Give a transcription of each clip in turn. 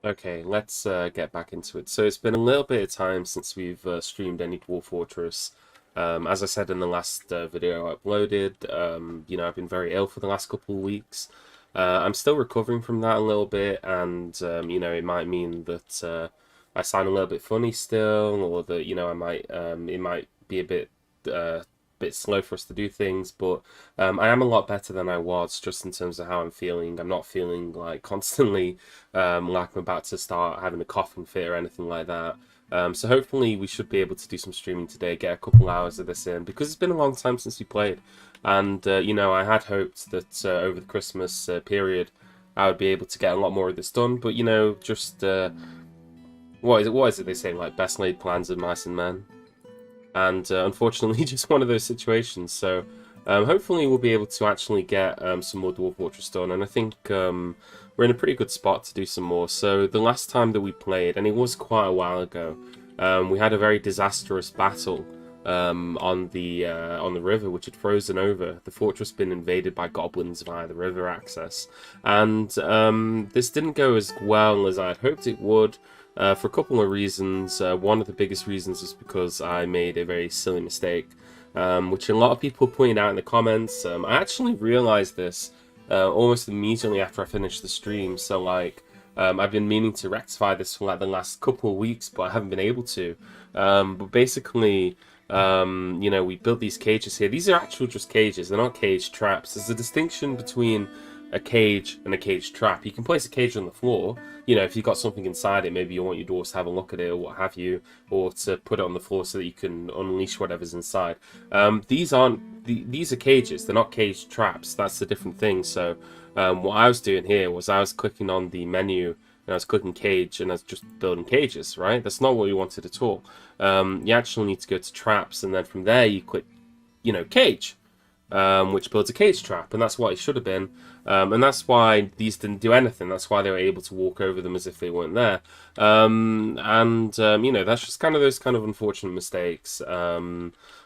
Okay, let's get back into it. So it's been a little bit of time since we've streamed any Dwarf Fortress. As I said in the last video I uploaded, I've been very ill for the last couple of weeks. I'm still recovering from that a little bit, and it might mean that I sound a little bit funny still, or that it might be a bit slow for us to do things, but I am a lot better than I was just in terms of how I'm feeling. I'm not feeling like constantly like I'm about to start having a coughing fit or anything like that. So hopefully we should be able to do some streaming today, get a couple hours of this in, because it's been a long time since we played. And, I had hoped that over the Christmas period I would be able to get a lot more of this done, but, just, what is it they say, like, best laid plans of mice and men? And unfortunately, just one of those situations. So hopefully we'll be able to actually get some more Dwarf Fortress done, and I think we're in a pretty good spot to do some more. So the last time that we played, and it was quite a while ago, we had a very disastrous battle on the river, which had frozen over. The fortress had been invaded by goblins via the river access, and this didn't go as well as I had hoped it would. For a couple of reasons. One of the biggest reasons is because I made a very silly mistake, which a lot of people pointed out in the comments. I actually realized this almost immediately after I finished the stream, so like I've been meaning to rectify this for like the last couple of weeks, but I haven't been able to. But basically, we built these cages here. These are actual just cages, they're not cage traps. There's a distinction between a cage and a cage trap. You can place a cage on the floor, if you've got something inside it, maybe you want your dwarves to have a look at it or what have you, or to put it on the floor so that you can unleash whatever's inside. These are cages, they're not cage traps. That's the different thing. So what I was doing here was I was clicking on the menu and I was clicking cage and I was just building cages, right? That's not what we wanted at all. You actually need to go to traps, and then from there you click, cage. Which builds a cage trap, and that's what it should have been. And that's why these didn't do anything. That's why they were able to walk over them as if they weren't there. That's just kind of those kind of unfortunate mistakes.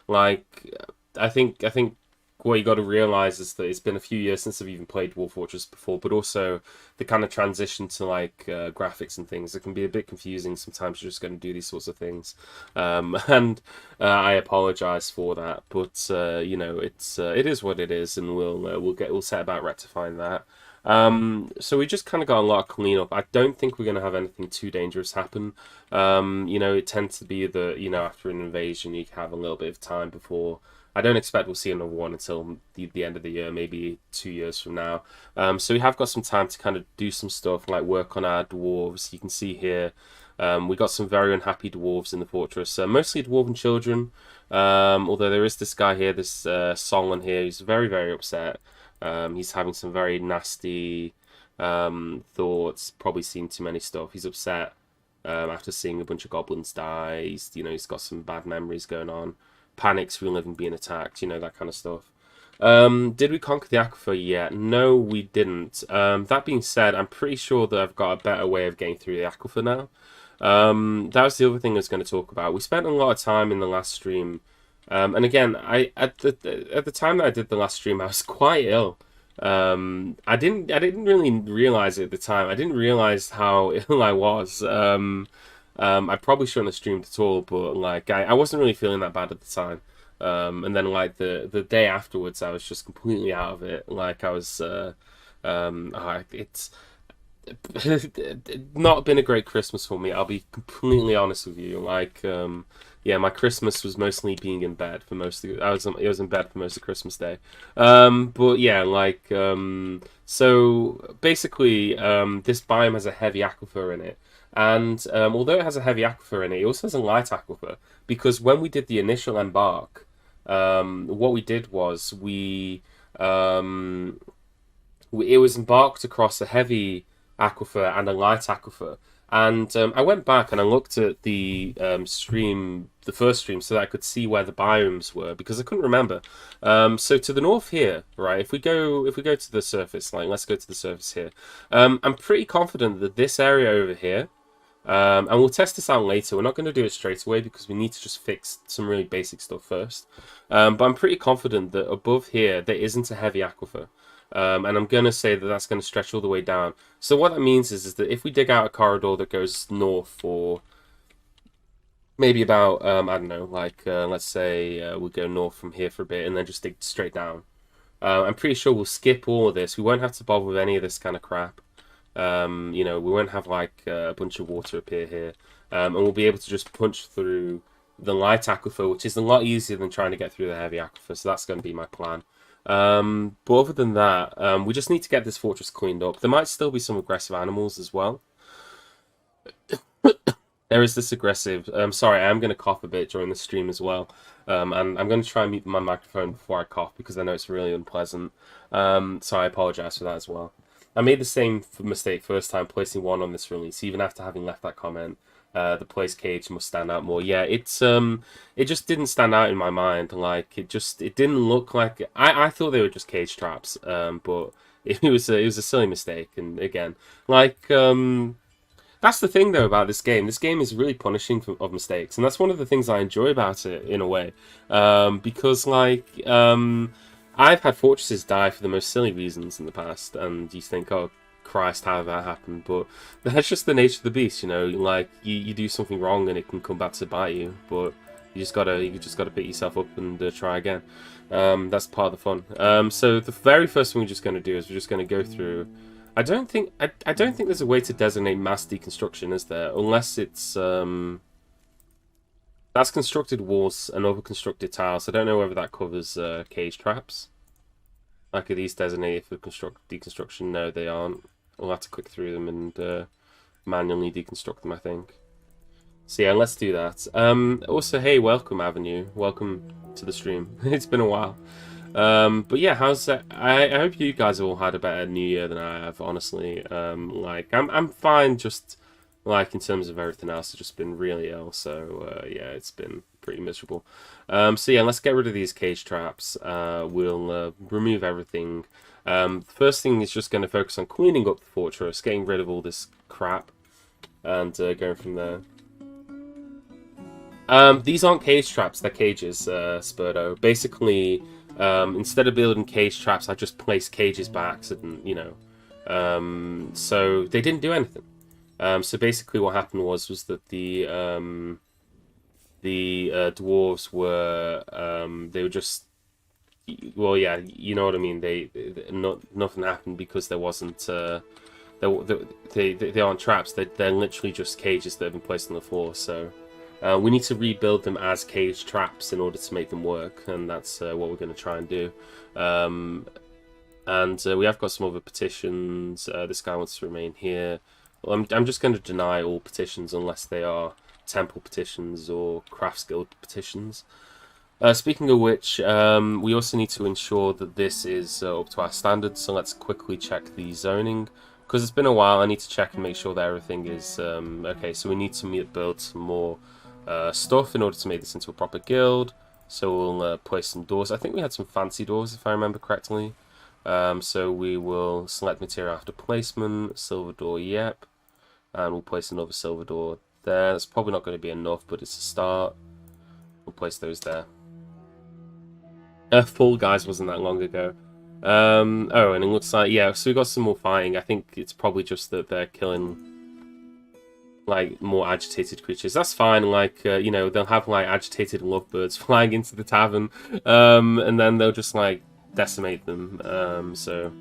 Like, I think what you got to realize is that it's been a few years since I've even played Dwarf Fortress before, but also the kind of transition to like graphics and things. It can be a bit confusing sometimes. You're just going to do these sorts of things, and I apologize for that. But it is what it is, and we'll set about rectifying that. So we just kind of got a lot of cleanup. I don't think we're going to have anything too dangerous happen. It tends to be that after an invasion you have a little bit of time before. I don't expect we'll see another one until the end of the year, maybe 2 years from now. So we have got some time to kind of do some stuff, like work on our dwarves. You can see here, we got some very unhappy dwarves in the fortress, mostly dwarven children. Although there is this guy here, this Solon here, who's very, very upset. He's having some very nasty thoughts, probably seen too many stuff. He's upset after seeing a bunch of goblins die. He's got some bad memories going on. Panics, reliving being attacked, that kind of stuff. Did we conquer the Aquifer yet? No, we didn't. That being said, I'm pretty sure that I've got a better way of getting through the Aquifer now. That was the other thing I was going to talk about. We spent a lot of time in the last stream, and again, at the time that I did the last stream, I was quite ill. I didn't really realize it at the time. I didn't realize how ill I was. I probably shouldn't have streamed at all, but like I wasn't really feeling that bad at the time. And then like the day afterwards, I was just completely out of it. Like I was, it's not been a great Christmas for me. I'll be completely honest with you. Like, yeah, my Christmas was mostly being in bed for most of I was in bed for most of Christmas Day. But yeah, like, so basically, this biome has a heavy aquifer in it. And although it has a heavy aquifer in it, it also has a light aquifer. Because when we did the initial embark, what we did was it was embarked across a heavy aquifer and a light aquifer. And I went back and I looked at the the first stream, so that I could see where the biomes were because I couldn't remember. So to the north here, right? If we go to the surface, like let's go to the surface here. I'm pretty confident that this area over here. And we'll test this out later. We're not going to do it straight away because we need to just fix some really basic stuff first. But I'm pretty confident that above here, there isn't a heavy aquifer. And I'm going to say that that's going to stretch all the way down. So what that means is that if we dig out a corridor that goes north for maybe about, I don't know, like, let's say we'll go north from here for a bit and then just dig straight down. I'm pretty sure we'll skip all of this. We won't have to bother with any of this kind of crap. You know, we won't have like a bunch of water appear here. And we'll be able to just punch through the light aquifer, which is a lot easier than trying to get through the heavy aquifer. So that's going to be my plan. But other than that, we just need to get this fortress cleaned up. There might still be some aggressive animals as well. There is this aggressive... sorry, I am going to cough a bit during the stream as well. And I'm going to try and mute my microphone before I cough because I know it's really unpleasant. So I apologize for that as well. I made the same mistake first time placing one on this release, even after having left that comment. The place cage must stand out more. Yeah, it just didn't stand out in my mind. Like it didn't look like I thought they were just cage traps. But it was a silly mistake. And again, like that's the thing though about this game. This game is really punishing of mistakes, and that's one of the things I enjoy about it in a way. Because like I've had fortresses die for the most silly reasons in the past, and you think, oh Christ, how did that happen? But that's just the nature of the beast, you know. Like you do something wrong and it can come back to bite you, but you just gotta pick yourself up and try again. That's part of the fun. So the very first thing we're just gonna do is we're just gonna go through. I don't think there's a way to designate mass deconstruction, is there? Unless it's that's constructed walls and over constructed tiles. I don't know whether that covers cage traps. Like, are these designated for deconstruction? No, they aren't. We'll have to click through them and manually deconstruct them, I think. So yeah, let's do that. Also, hey, welcome Avenue. Welcome to the stream. It's been a while. But yeah, how's that? I hope you guys have all had a better New Year than I have, honestly. Like, I'm fine, just like in terms of everything else. I've just been really ill, so yeah, it's been pretty miserable. So yeah, let's get rid of these cage traps. We'll remove everything. First thing is just going to focus on cleaning up the fortress, getting rid of all this crap, and going from there. These aren't cage traps, they're cages, Spurdo. Basically, instead of building cage traps, I just placed cages by accident, you know. So they didn't do anything. So basically what happened was that the dwarves were they were just, well, yeah, you know what I mean. Nothing happened because there wasn't they aren't traps. They're literally just cages that have been placed on the floor. So we need to rebuild them as cage traps in order to make them work, and that's what we're going to try and do. And we have got some other petitions. This guy wants to remain here. Well, I'm just going to deny all petitions unless they are temple petitions or crafts guild petitions. Speaking of which, we also need to ensure that this is up to our standards, so let's quickly check the zoning. Because it's been a while, I need to check and make sure that everything is okay. So we need to build some more stuff in order to make this into a proper guild. So we'll place some doors. I think we had some fancy doors, if I remember correctly. So we will select material after placement, silver door, yep. And we'll place another silver door there. That's probably not going to be enough, but it's a start. We'll place those there. Fall Guys wasn't that long ago. Oh, and it looks like, yeah, so we got some more fighting. I think it's probably just that they're killing, like, more agitated creatures. That's fine, like, you know, they'll have, like, agitated lovebirds flying into the tavern, and then they'll just, like, decimate them, so...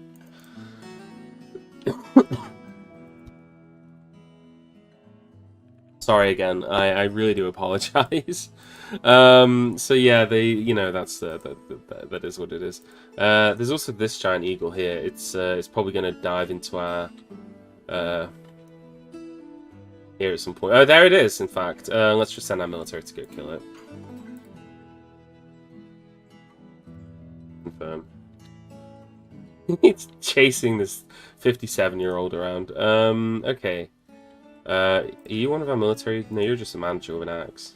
Sorry again, I really do apologize. So yeah, they, you know, that's that is what it is. There's also this giant eagle here. It's probably going to dive into our here at some point. Oh, there it is. In fact, let's just send our military to go kill it. Confirm. It's chasing this 57-year-old around. Okay. Are you one of our military? No, you're just a manager with an axe.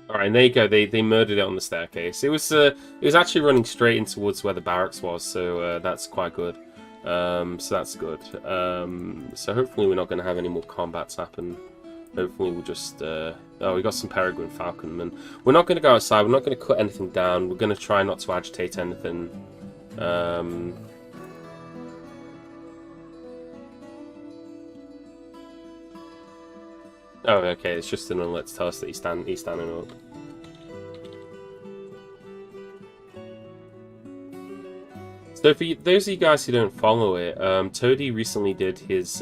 Alright, and there you go. They murdered it on the staircase. It was actually running straight in towards where the barracks was, so that's quite good. So that's good. So hopefully we're not going to have any more combats happen hopefully we'll just... oh, we got some peregrine falconmen. We're not going to go outside. We're not going to cut anything down. We're going to try not to agitate anything. Oh, okay. It's just an alert to tell us that he's standing up. So for those of you guys who don't follow it, Toady recently did his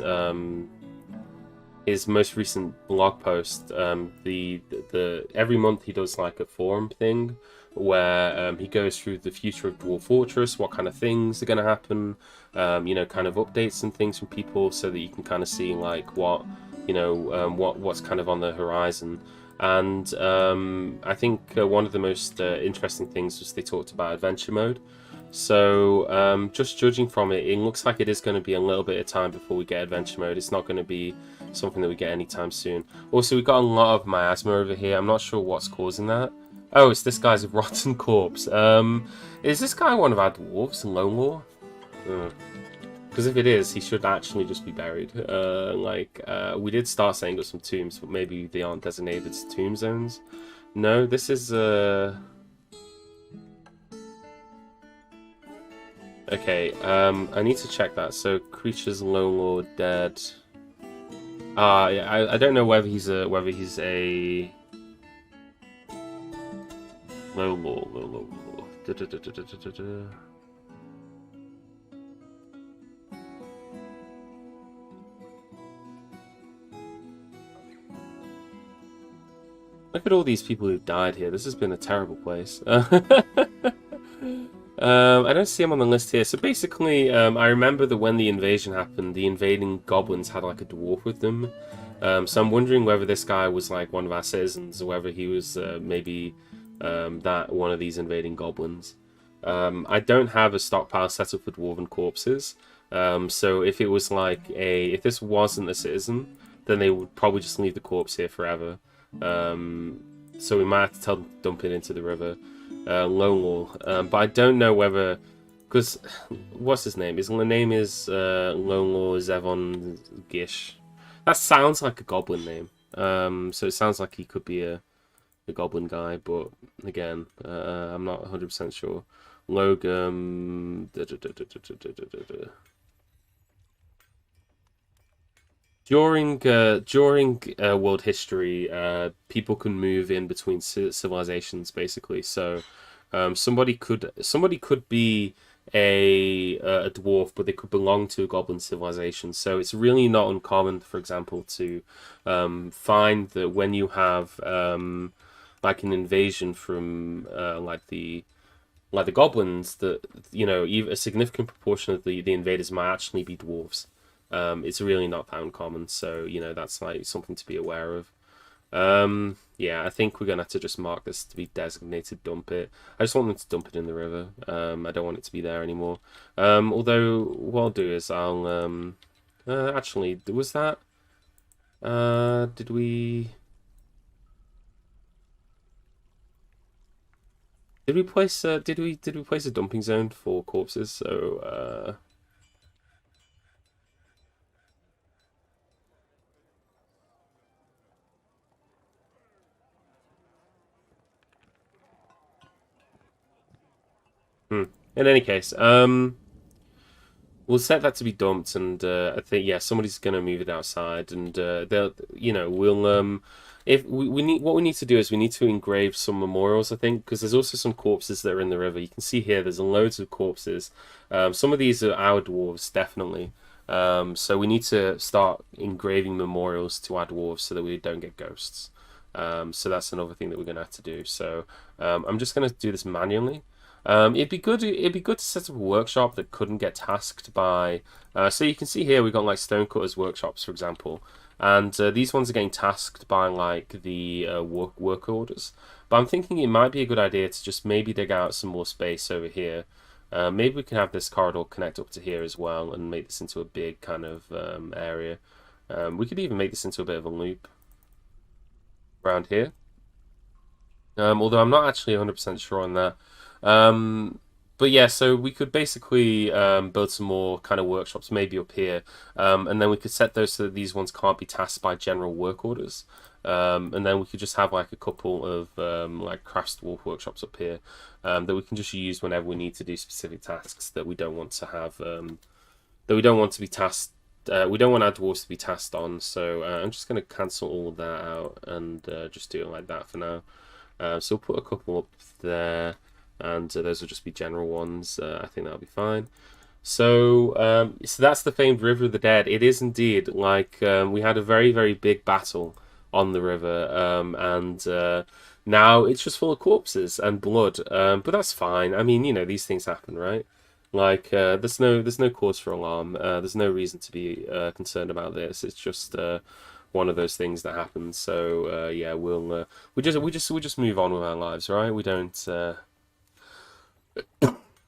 most recent blog post. Every month he does like a forum thing where he goes through the future of Dwarf Fortress, what kind of things are going to happen, you know, kind of updates and things from people, so that you can kind of see like what, you know, what's kind of on the horizon. And I think one of the most interesting things was they talked about adventure mode. So just judging from it, it looks like it is going to be a little bit of time before we get adventure mode. It's not going to be something that we get anytime soon. Also, we've got a lot of miasma over here. I'm not sure what's causing that. Oh, it's this guy's rotten corpse. Is this guy one of our dwarves, Lone Law? Because if it is, he should actually just be buried. We did start setting up some tombs, but maybe they aren't designated as tomb zones. No, this is... Okay, I need to check that. So, creatures, Lone Law, dead. Yeah, I don't know whether he's a low law. Look at all these people who've died here. This has been a terrible place. I don't see him on the list here. So basically, I remember that when the invasion happened, the invading goblins had like a dwarf with them. So I'm wondering whether this guy was like one of our citizens, or whether he was maybe that one of these invading goblins. I don't have a stockpile set up for dwarven corpses. So if it was like if this wasn't a citizen, then they would probably just leave the corpse here forever. So we might have to tell them to dump it into the river. Lone Law, but I don't know whether, because what's his name? His name is Lone Law Zevon Gish. That sounds like a goblin name. So it sounds like he could be a goblin guy, but again, I'm not 100% sure. Logan. During world history, people can move in between civilizations, basically. So, somebody could be a dwarf, but they could belong to a goblin civilization. So it's really not uncommon, for example, to find that when you have like an invasion from like the goblins, that you know, even a significant proportion of the invaders might actually be dwarves. It's really not that uncommon, so you know, that's like something to be aware of. Yeah, I think we're gonna have to just mark this to be designated dump it. I just want them to dump it in the river. I don't want it to be there anymore. Although what I'll do is I'll actually, was that did we place did we place a dumping zone for corpses? So in any case, we'll set that to be dumped, and I think, yeah, somebody's gonna move it outside, and they'll, you know, we'll if we need, what we need to do is we need to engrave some memorials, I think, because there's also some corpses that are in the river. You can see here there's loads of corpses. Some of these are our dwarves, definitely. So we need to start engraving memorials to our dwarves so that we don't get ghosts. So that's another thing that we're gonna have to do. So I'm just gonna do this manually. It'd be good to set up a workshop that couldn't get tasked by. So you can see here we've got like stonecutters workshops, for example, and these ones are getting tasked by like the work orders. But I'm thinking it might be a good idea to just maybe dig out some more space over here. Maybe we can have this corridor connect up to here as well and make this into a big kind of area. We could even make this into a bit of a loop around here. Although I'm not actually 100% sure on that. But yeah, so we could basically build some more kind of workshops, maybe up here, and then we could set those so that these ones can't be tasked by general work orders. And then we could just have like a couple of like crafts dwarf workshops up here that we can just use whenever we need to do specific tasks that we don't want to have that we don't want to be tasked. We don't want our dwarves to be tasked on. So I'm just going to cancel all of that out and just do it like that for now. So we'll put a couple up there, and those will just be general ones. I think that'll be fine. So that's the famed River of the Dead. It is indeed like we had a very, very big battle on the river, and now it's just full of corpses and blood. But that's fine. I mean, you know, these things happen, right? Like there's no cause for alarm. There's no reason to be concerned about this. It's just one of those things that happens. So yeah, we just move on with our lives, right? We don't.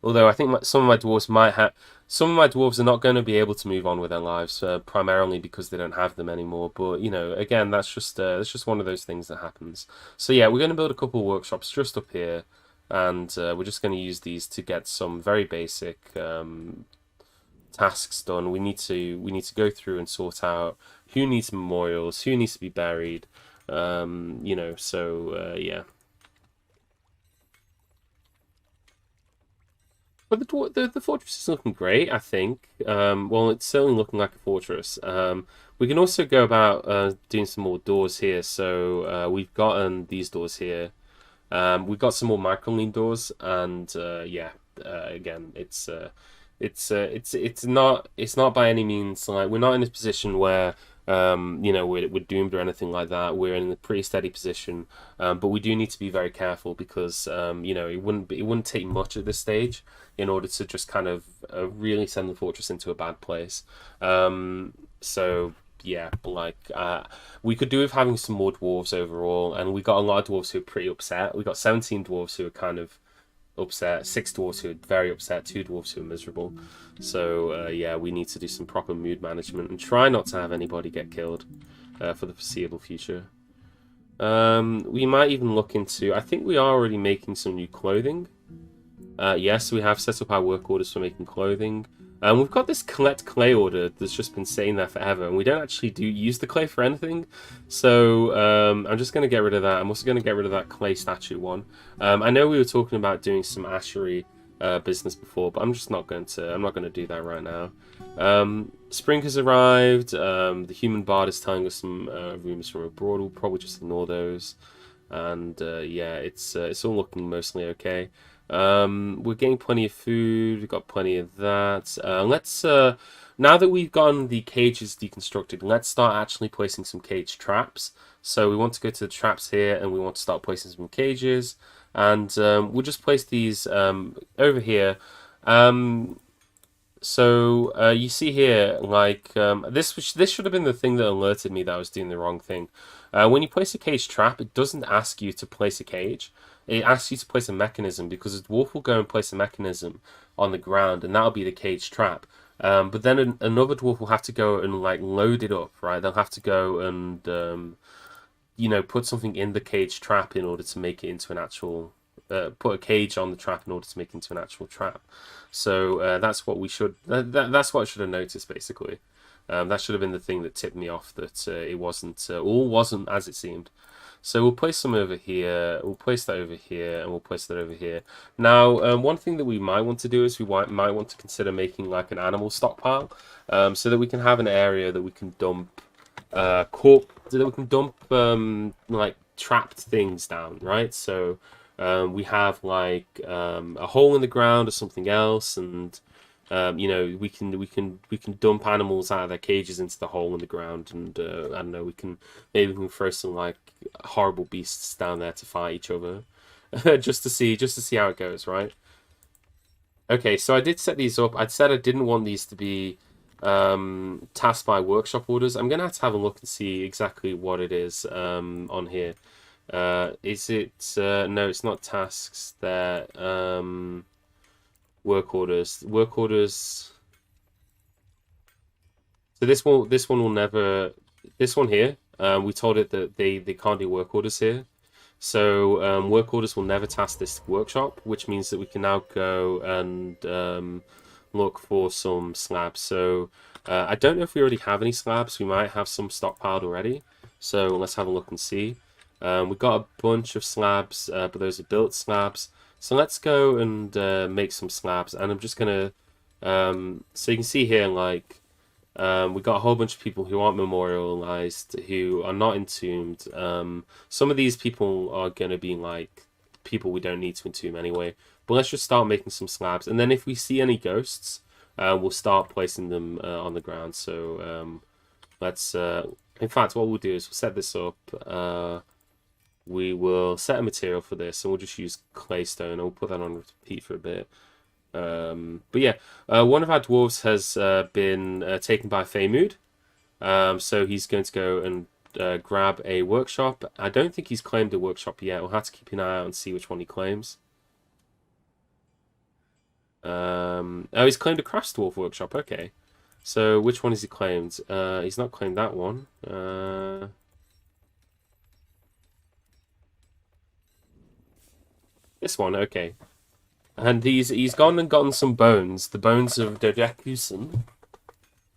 Although I think some of my dwarves might have. Some of my dwarves are not going to be able to move on with their lives, primarily because they don't have them anymore. But you know, again, that's just one of those things that happens. So yeah, we're going to build a couple of workshops just up here, and we're just going to use these to get some very basic tasks done. We need to go through and sort out who needs memorials, who needs to be buried. You know, so yeah. But the fortress is looking great, I think. Well, it's certainly looking like a fortress. We can also go about doing some more doors here. So we've gotten these doors here. We've got some more microlean doors, and yeah, again, it's not by any means like we're not in a position where you know we're doomed or anything like that. We're in a pretty steady position, but we do need to be very careful because you know it wouldn't take much at this stage in order to just kind of really send the fortress into a bad place. So yeah, like we could do with having some more dwarves overall, and we got a lot of dwarves who are pretty upset. We got 17 dwarves who are kind of upset, 6 dwarves who are very upset, 2 dwarves who are miserable. So yeah, we need to do some proper mood management and try not to have anybody get killed for the foreseeable future. We might even look into. I think we are already making some new clothing. Yes, we have set up our work orders for making clothing. We've got this collect clay order that's just been sitting there forever, and we don't actually use the clay for anything. So I'm just going to get rid of that. I'm also going to get rid of that clay statue one. I know we were talking about doing some ashery business before, but I'm just not going to. I'm not going to do that right now. Spring has arrived. The human bard is telling us some rumors from abroad. We'll probably just ignore those. And yeah, it's all looking mostly okay. We're getting plenty of food. We've got plenty of that. Let's now that we've gotten the cages deconstructed, let's start actually placing some cage traps. So we want to go to the traps here, and we want to start placing some cages. And we'll just place these over here. So you see here, like this should have been the thing that alerted me that I was doing the wrong thing. When you place a cage trap, it doesn't ask you to place a cage. It asks you to place a mechanism because a dwarf will go and place a mechanism on the ground, and that'll be the cage trap. But then another dwarf will have to go and like load it up, right? They'll have to go and you know, put something in the cage trap in order to make it into an actual put a cage on the trap in order to make it into an actual trap. So that's what we should. That's what I should have noticed basically. That should have been the thing that tipped me off that it wasn't all wasn't as it seemed. So we'll place some over here. We'll place that over here, and we'll place that over here. Now, one thing that we might want to do is we might want to consider making like an animal stockpile, so that we can have an area that we can dump like trapped things down, right? So we have like a hole in the ground or something else, and you know, we can dump animals out of their cages into the hole in the ground, and I don't know, maybe we can throw some like horrible beasts down there to fight each other, just to see how it goes, right? Okay, so I did set these up. I'd said I didn't want these to be tasked by workshop orders. I'm gonna have to have a look and see exactly what it is on here. Is it no, it's not tasks. They're work orders. Work orders. So this one will never. This one here. We told it that they can't do work orders here. So work orders will never task this workshop, which means that we can now go and look for some slabs. So I don't know if we already have any slabs. We might have some stockpiled already. So let's have a look and see. We've got a bunch of slabs, but those are built slabs. So let's go and make some slabs. And I'm just going to... so you can see here, like... we've got a whole bunch of people who aren't memorialized, who are not entombed. Some of these people are going to be like people we don't need to entomb anyway. But let's just start making some slabs. And then if we see any ghosts, we'll start placing them on the ground. So let's... in fact, what we'll do is we'll set this up. We will set a material for this, and we'll just use claystone. And we'll put that on repeat for a bit. But yeah, one of our dwarves has been taken by Feymood. So he's going to go and grab a workshop. I don't think he's claimed a workshop yet. We'll have to keep an eye out and see which one he claims. Oh, he's claimed a craft dwarf workshop. Okay. So which one has he claimed? He's not claimed that one. This one, okay. And he's gone and gotten some bones. The bones of Dodekusen.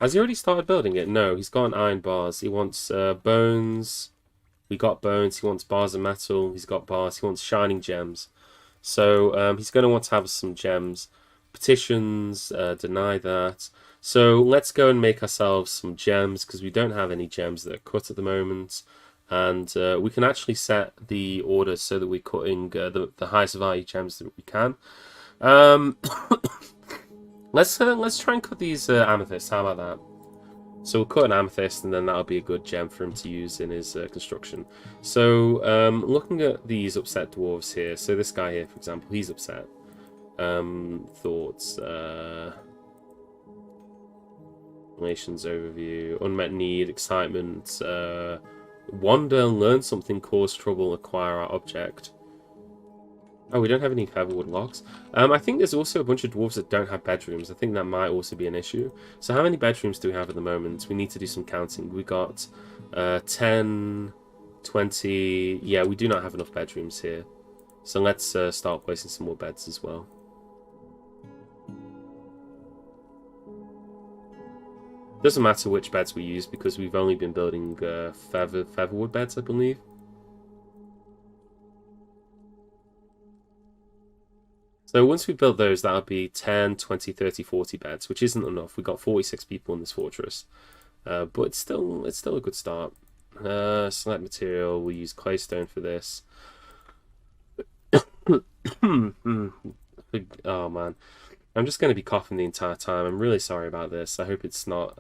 Has he already started building it? No, he's got iron bars. He wants bones. We got bones. He wants bars of metal. He's got bars. He wants shining gems. So he's going to want to have some gems. Petitions, deny that. So let's go and make ourselves some gems, because we don't have any gems that are cut at the moment. And we can actually set the order so that we're cutting the highest value gems that we can. Let's try and cut these amethysts. How about that? So we'll cut an amethyst, and then that'll be a good gem for him to use in his construction. So looking at these upset dwarves here. So this guy here, for example, he's upset. Thoughts. Relations overview. Unmet need. Excitement. Wander, learn something, cause trouble, acquire our object. Oh, we don't have any featherwood logs. I think there's also a bunch of dwarves that don't have bedrooms. I think that might also be an issue. So how many bedrooms do we have at the moment? We need to do some counting. We got 10, 20... Yeah, we do not have enough bedrooms here. So let's start placing some more beds as well. Doesn't matter which beds we use, because we've only been building featherwood beds, I believe. So once we build those, that'll be 10, 20, 30, 40 beds, which isn't enough. We've got 46 people in this fortress. But it's still a good start. Select material, we'll use claystone for this. Oh man. I'm just going to be coughing the entire time. I'm really sorry about this. I hope it's not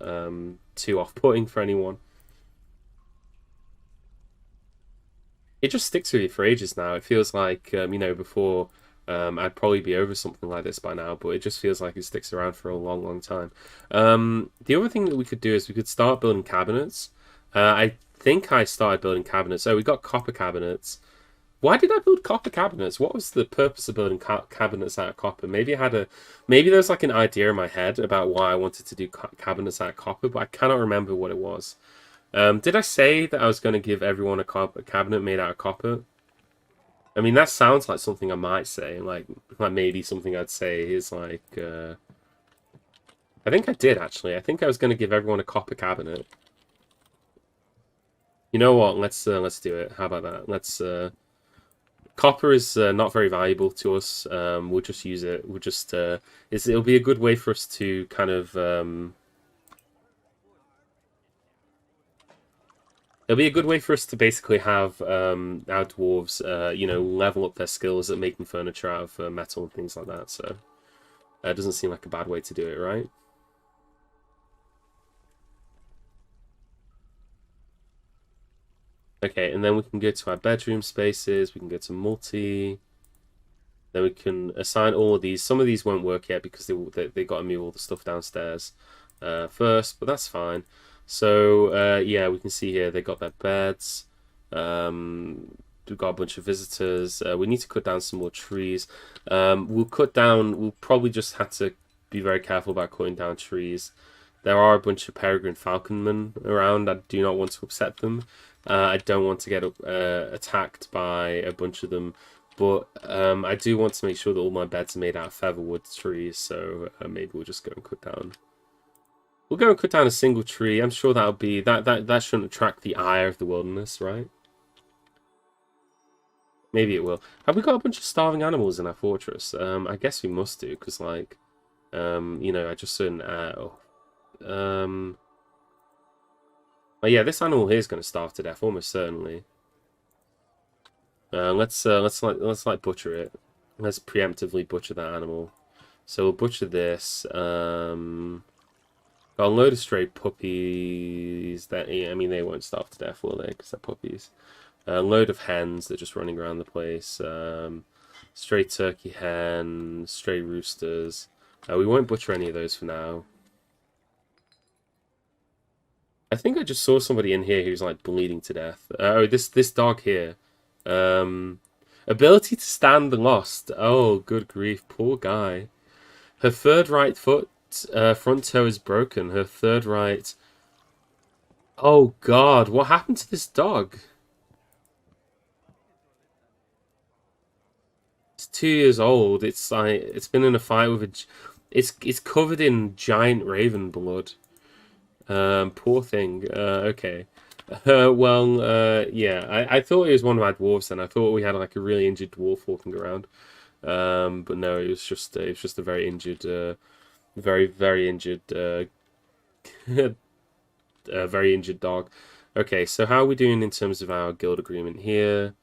too off-putting for anyone. It just sticks with you for ages now. It feels like, you know, before I'd probably be over something like this by now, but it just feels like it sticks around for a long, long time. The other thing that we could do is we could start building cabinets. I think I started building cabinets. Oh, we got copper cabinets. Why did I build copper cabinets? What was the purpose of building cabinets out of copper? Maybe there's like an idea in my head about why I wanted to do cabinets out of copper, but I cannot remember what it was. Did I say that I was going to give everyone a cabinet made out of copper? I mean, that sounds like something I might say. Like maybe something I'd say is like... I think I did, actually. I think I was going to give everyone a copper cabinet. You know what? Let's do it. How about that? Let's... Copper is not very valuable to us. We'll just use it. We'll just... it'll be a good way for us to kind of... It'll be a good way for us to basically have our dwarves, you know, level up their skills at making furniture out of metal and things like that. So it doesn't seem like a bad way to do it, right? Okay, and then we can go to our bedroom spaces. We can go to multi. Then we can assign all of these. Some of these won't work yet because they got to move all the stuff downstairs first, but that's fine. So yeah, we can see here they got their beds. We've got a bunch of visitors. We need to cut down some more trees. We'll probably just have to be very careful about cutting down trees. There are a bunch of peregrine falconmen around. I do not want to upset them. I don't want to get attacked by a bunch of them. But I do want to make sure that all my beds are made out of featherwood trees, so maybe we'll just go and cut down. We'll go and cut down a single tree. I'm sure that'll be that shouldn't attract the ire of the wilderness, right? Maybe it will. Have we got a bunch of starving animals in our fortress? I guess we must do, because like, you know, I just saw oh, yeah, this animal here is going to starve to death almost certainly. Let's like butcher it. Let's preemptively butcher that animal. So we'll butcher this. Got a load of stray puppies that, yeah, I mean, they won't starve to death, will they? Because they're puppies. A load of hens that are just running around the place. Stray turkey hens, stray roosters. We won't butcher any of those for now. I think I just saw somebody in here who's like bleeding to death. Oh, this dog here. Ability to stand lost. Oh, good grief, poor guy. Her third right foot, front toe is broken. Her third right. Oh God, what happened to this dog? It's 2 years old. It's like it's been in a fight with a. It's covered in giant raven blood. Poor thing. Okay. Yeah. I thought it was one of our dwarves then. I thought we had like a really injured dwarf walking around. But no, it was just a very injured, very injured, very injured dog. Okay, so how are we doing in terms of our guild agreement here?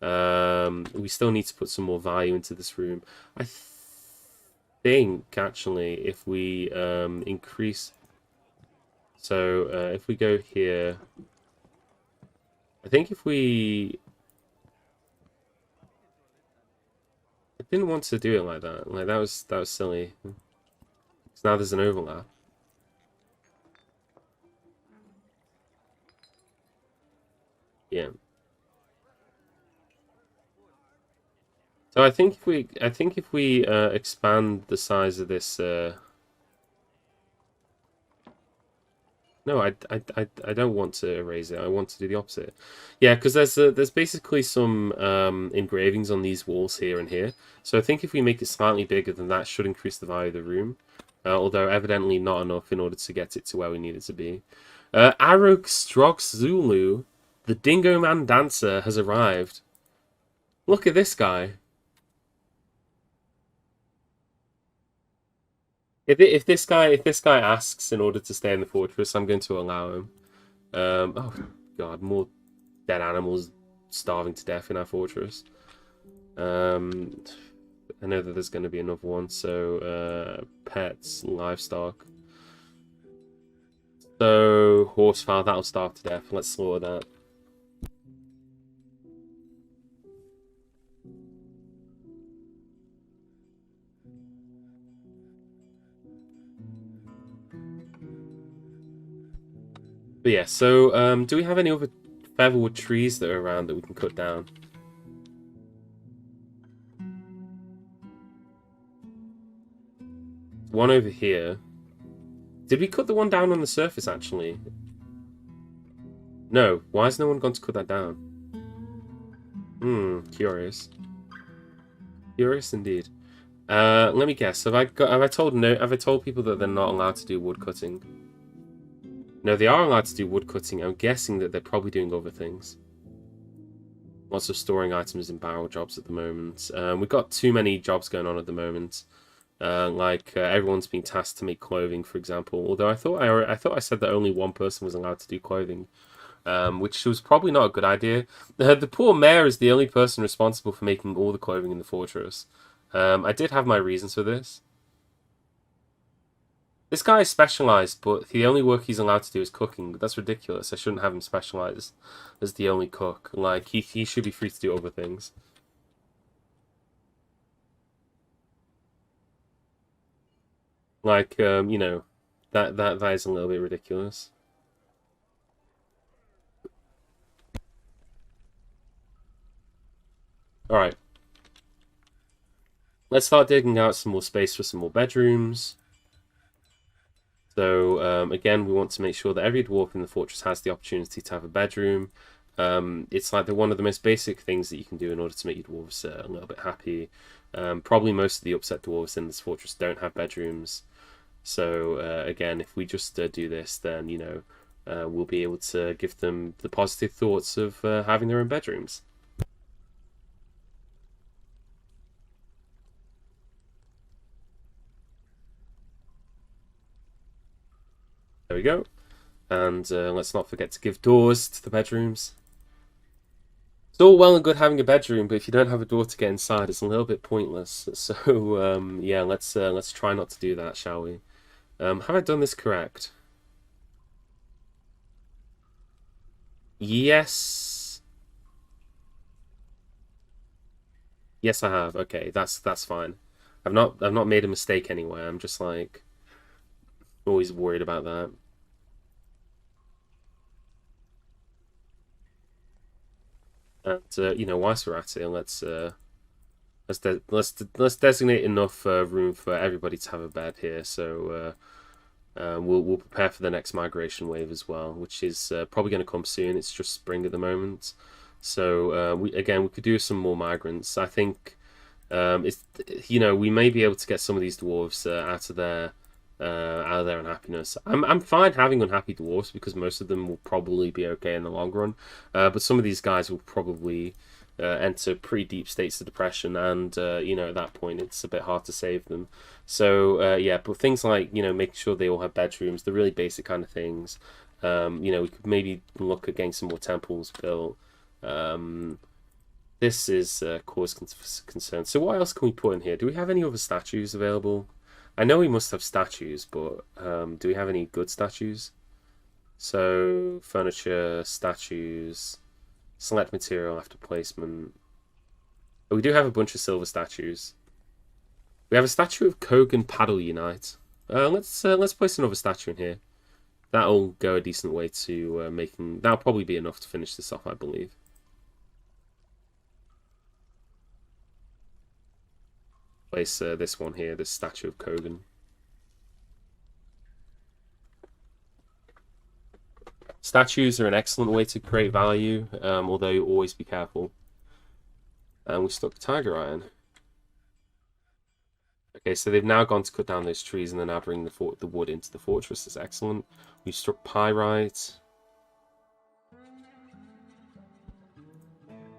We still need to put some more value into this room. I think actually, if we increase. So if we go here, I think if we... I didn't want to do it like that. Like that was silly. So now there's an overlap. Yeah. So I think if we expand the size of this No, I don't want to erase it. I want to do the opposite. Yeah, because there's basically some engravings on these walls here and here. So I think if we make it slightly bigger, then that should increase the value of the room. Although evidently not enough in order to get it to where we need it to be. Arug Strog Zulu, the Dingo Man Dancer, has arrived. Look at this guy. If this guy asks in order to stay in the fortress, I'm going to allow him. Oh God, more dead animals starving to death in our fortress. I know that there's going to be another one. So pets, livestock. So horsefowl, that'll starve to death. Let's slaughter that. But yeah, so do we have any other featherwood trees that are around that we can cut down? One over here. Did we cut the one down on the surface, actually? No. Why has no one gone to cut that down? Curious. Curious indeed. Let me guess. Have I told people that they're not allowed to do wood cutting? No, they are allowed to do wood cutting. I'm guessing that they're probably doing other things. Lots of storing items in barrel jobs at the moment. We've got too many jobs going on at the moment. Everyone's being tasked to make clothing, for example. Although I thought I said that only one person was allowed to do clothing, which was probably not a good idea. The poor mayor is the only person responsible for making all the clothing in the fortress. I did have my reasons for this. This guy is specialized, but the only work he's allowed to do is cooking. That's ridiculous. I shouldn't have him specialized as the only cook. Like, he should be free to do other things. Like, you know, that is a little bit ridiculous. Alright. Let's start digging out some more space for some more bedrooms. So, again, we want to make sure that every dwarf in the fortress has the opportunity to have a bedroom. It's like one of the most basic things that you can do in order to make your dwarves a little bit happy. Probably most of the upset dwarves in this fortress don't have bedrooms. So again, if we just do this, then we'll be able to give them the positive thoughts of having their own bedrooms. There we go. And let's not forget to give doors to the bedrooms. It's all well and good having a bedroom, but if you don't have a door to get inside, it's a little bit pointless. So yeah, let's try not to do that, shall we? Have I done this correct? Yes. Yes, I have. Okay, that's fine. I've not made a mistake anywhere. I'm just like always worried about that. And whilst we're at it, let's designate enough room for everybody to have a bed here. So we'll prepare for the next migration wave as well, which is probably going to come soon. It's just spring at the moment, so we could do some more migrants. I think we may be able to get some of these dwarves out of their unhappiness. I'm fine having unhappy dwarves because most of them will probably be okay in the long run, but some of these guys will probably enter pretty deep states of depression, and at that point it's a bit hard to save them. So yeah, but things like making sure they all have bedrooms, the really basic kind of things. We could maybe look at getting some more temples built. This is cause concern. So what else can we put in here? Do we have any other statues available? I know we must have statues, but do we have any good statues? So furniture, statues. Select material after placement. Oh, we do have a bunch of silver statues. We have a statue of Kogan Paddle Unite. Let's place another statue in here. That'll go a decent way to making. That'll probably be enough to finish this off, I believe. Place this one here, this statue of Kogan. Statues are an excellent way to create value, although you always be careful. And we stuck tiger iron. Okay, so they've now gone to cut down those trees and they're now bringing the wood into the fortress. That's excellent. We've struck pyrite.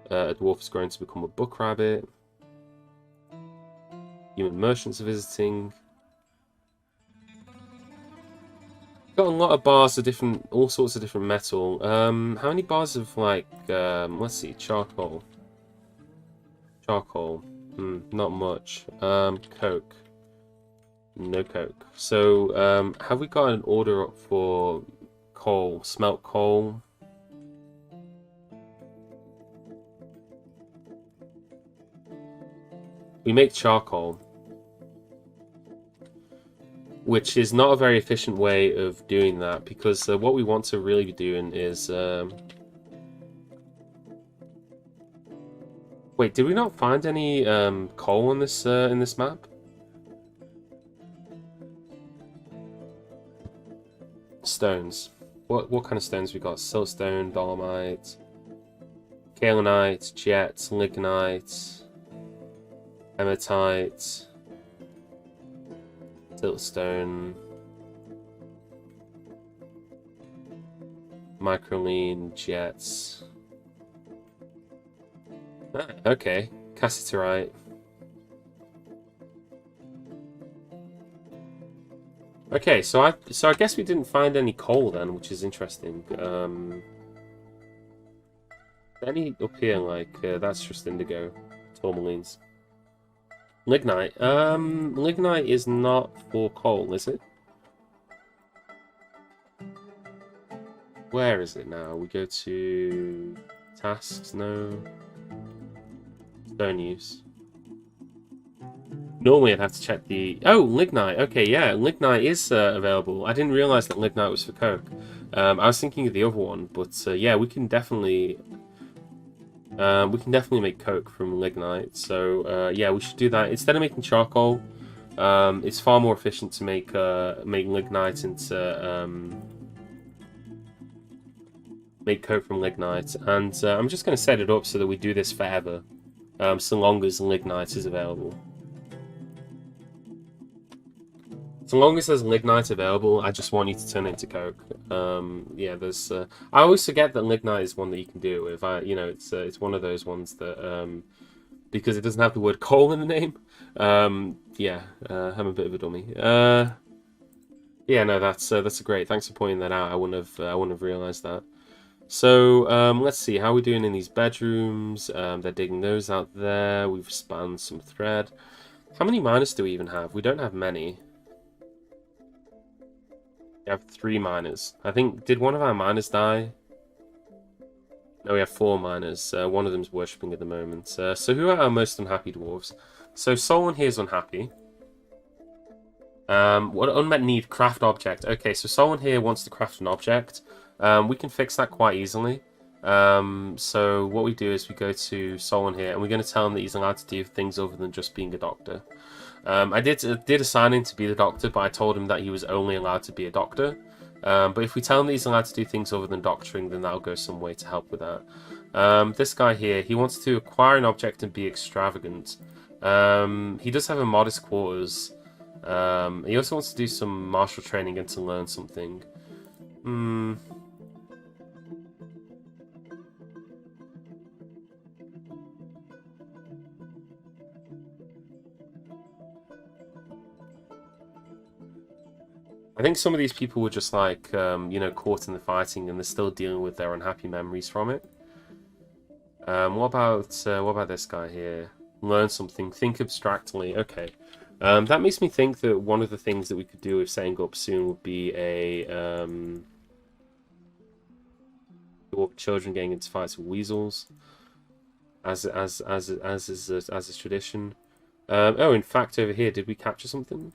A dwarf is growing to become a buck rabbit. Human merchants are visiting. Got a lot of bars of different, all sorts of different metal. How many bars of let's see, charcoal. Charcoal. Not much. Coke. No coke. So, have we got an order up for coal? Smelt coal. We make charcoal, which is not a very efficient way of doing that, because what we want to really be doing is wait, did we not find any coal in this map? Stones. What kind of stones we got? Siltstone, dolomite, kaolinite, jet, lignite, hematite, siltstone, microline, jets. Ah, okay, cassiterite. Okay, so I guess we didn't find any coal then, which is interesting. Any up here, like that's just indigo, tourmalines. Lignite. Lignite is not for coal, is it? Where is it now? We go to tasks, no. Stone use. Normally I'd have to check the... Oh, lignite. Okay, yeah, lignite is available. I didn't realize that lignite was for coke. I was thinking of the other one, but yeah, we can definitely make coke from lignite. So yeah, we should do that instead of making charcoal. It's far more efficient to make lignite into make coat from lignite, and I'm just going to set it up so that we do this forever, so long as lignite is available. So long as there's lignite available, I just want you to turn it into coke. Yeah, there's. I always forget that lignite is one that you can do. If I, it's one of those ones that because it doesn't have the word coal in the name. Yeah, I'm a bit of a dummy. Yeah, no, that's a great. Thanks for pointing that out. I wouldn't have realized that. So let's see how we're doing in these bedrooms. They're digging those out there. We've spanned some thread. How many miners do we even have? We don't have many. We have 3 miners. I think, did one of our miners die? No, we have 4 miners. One of them's worshipping at the moment. So who are our most unhappy dwarves? So Solon here is unhappy. What unmet need? Craft object. Okay, so Solon here wants to craft an object. We can fix that quite easily. So what we do is we go to Solon here, and we're going to tell him that he's allowed to do things other than just being a doctor. I did assign him to be the doctor, but I told him that he was only allowed to be a doctor. But if we tell him that he's allowed to do things other than doctoring, then that'll go some way to help with that. This guy here, he wants to acquire an object and be extravagant. He does have a modest quarters. He also wants to do some martial training and to learn something. I think some of these people were just like, caught in the fighting, and they're still dealing with their unhappy memories from it. What about this guy here? Learn something, think abstractly. Okay, that makes me think that one of the things that we could do with setting up soon would be a children getting into fights with weasels, as is tradition. Oh, in fact, over here, did we capture something?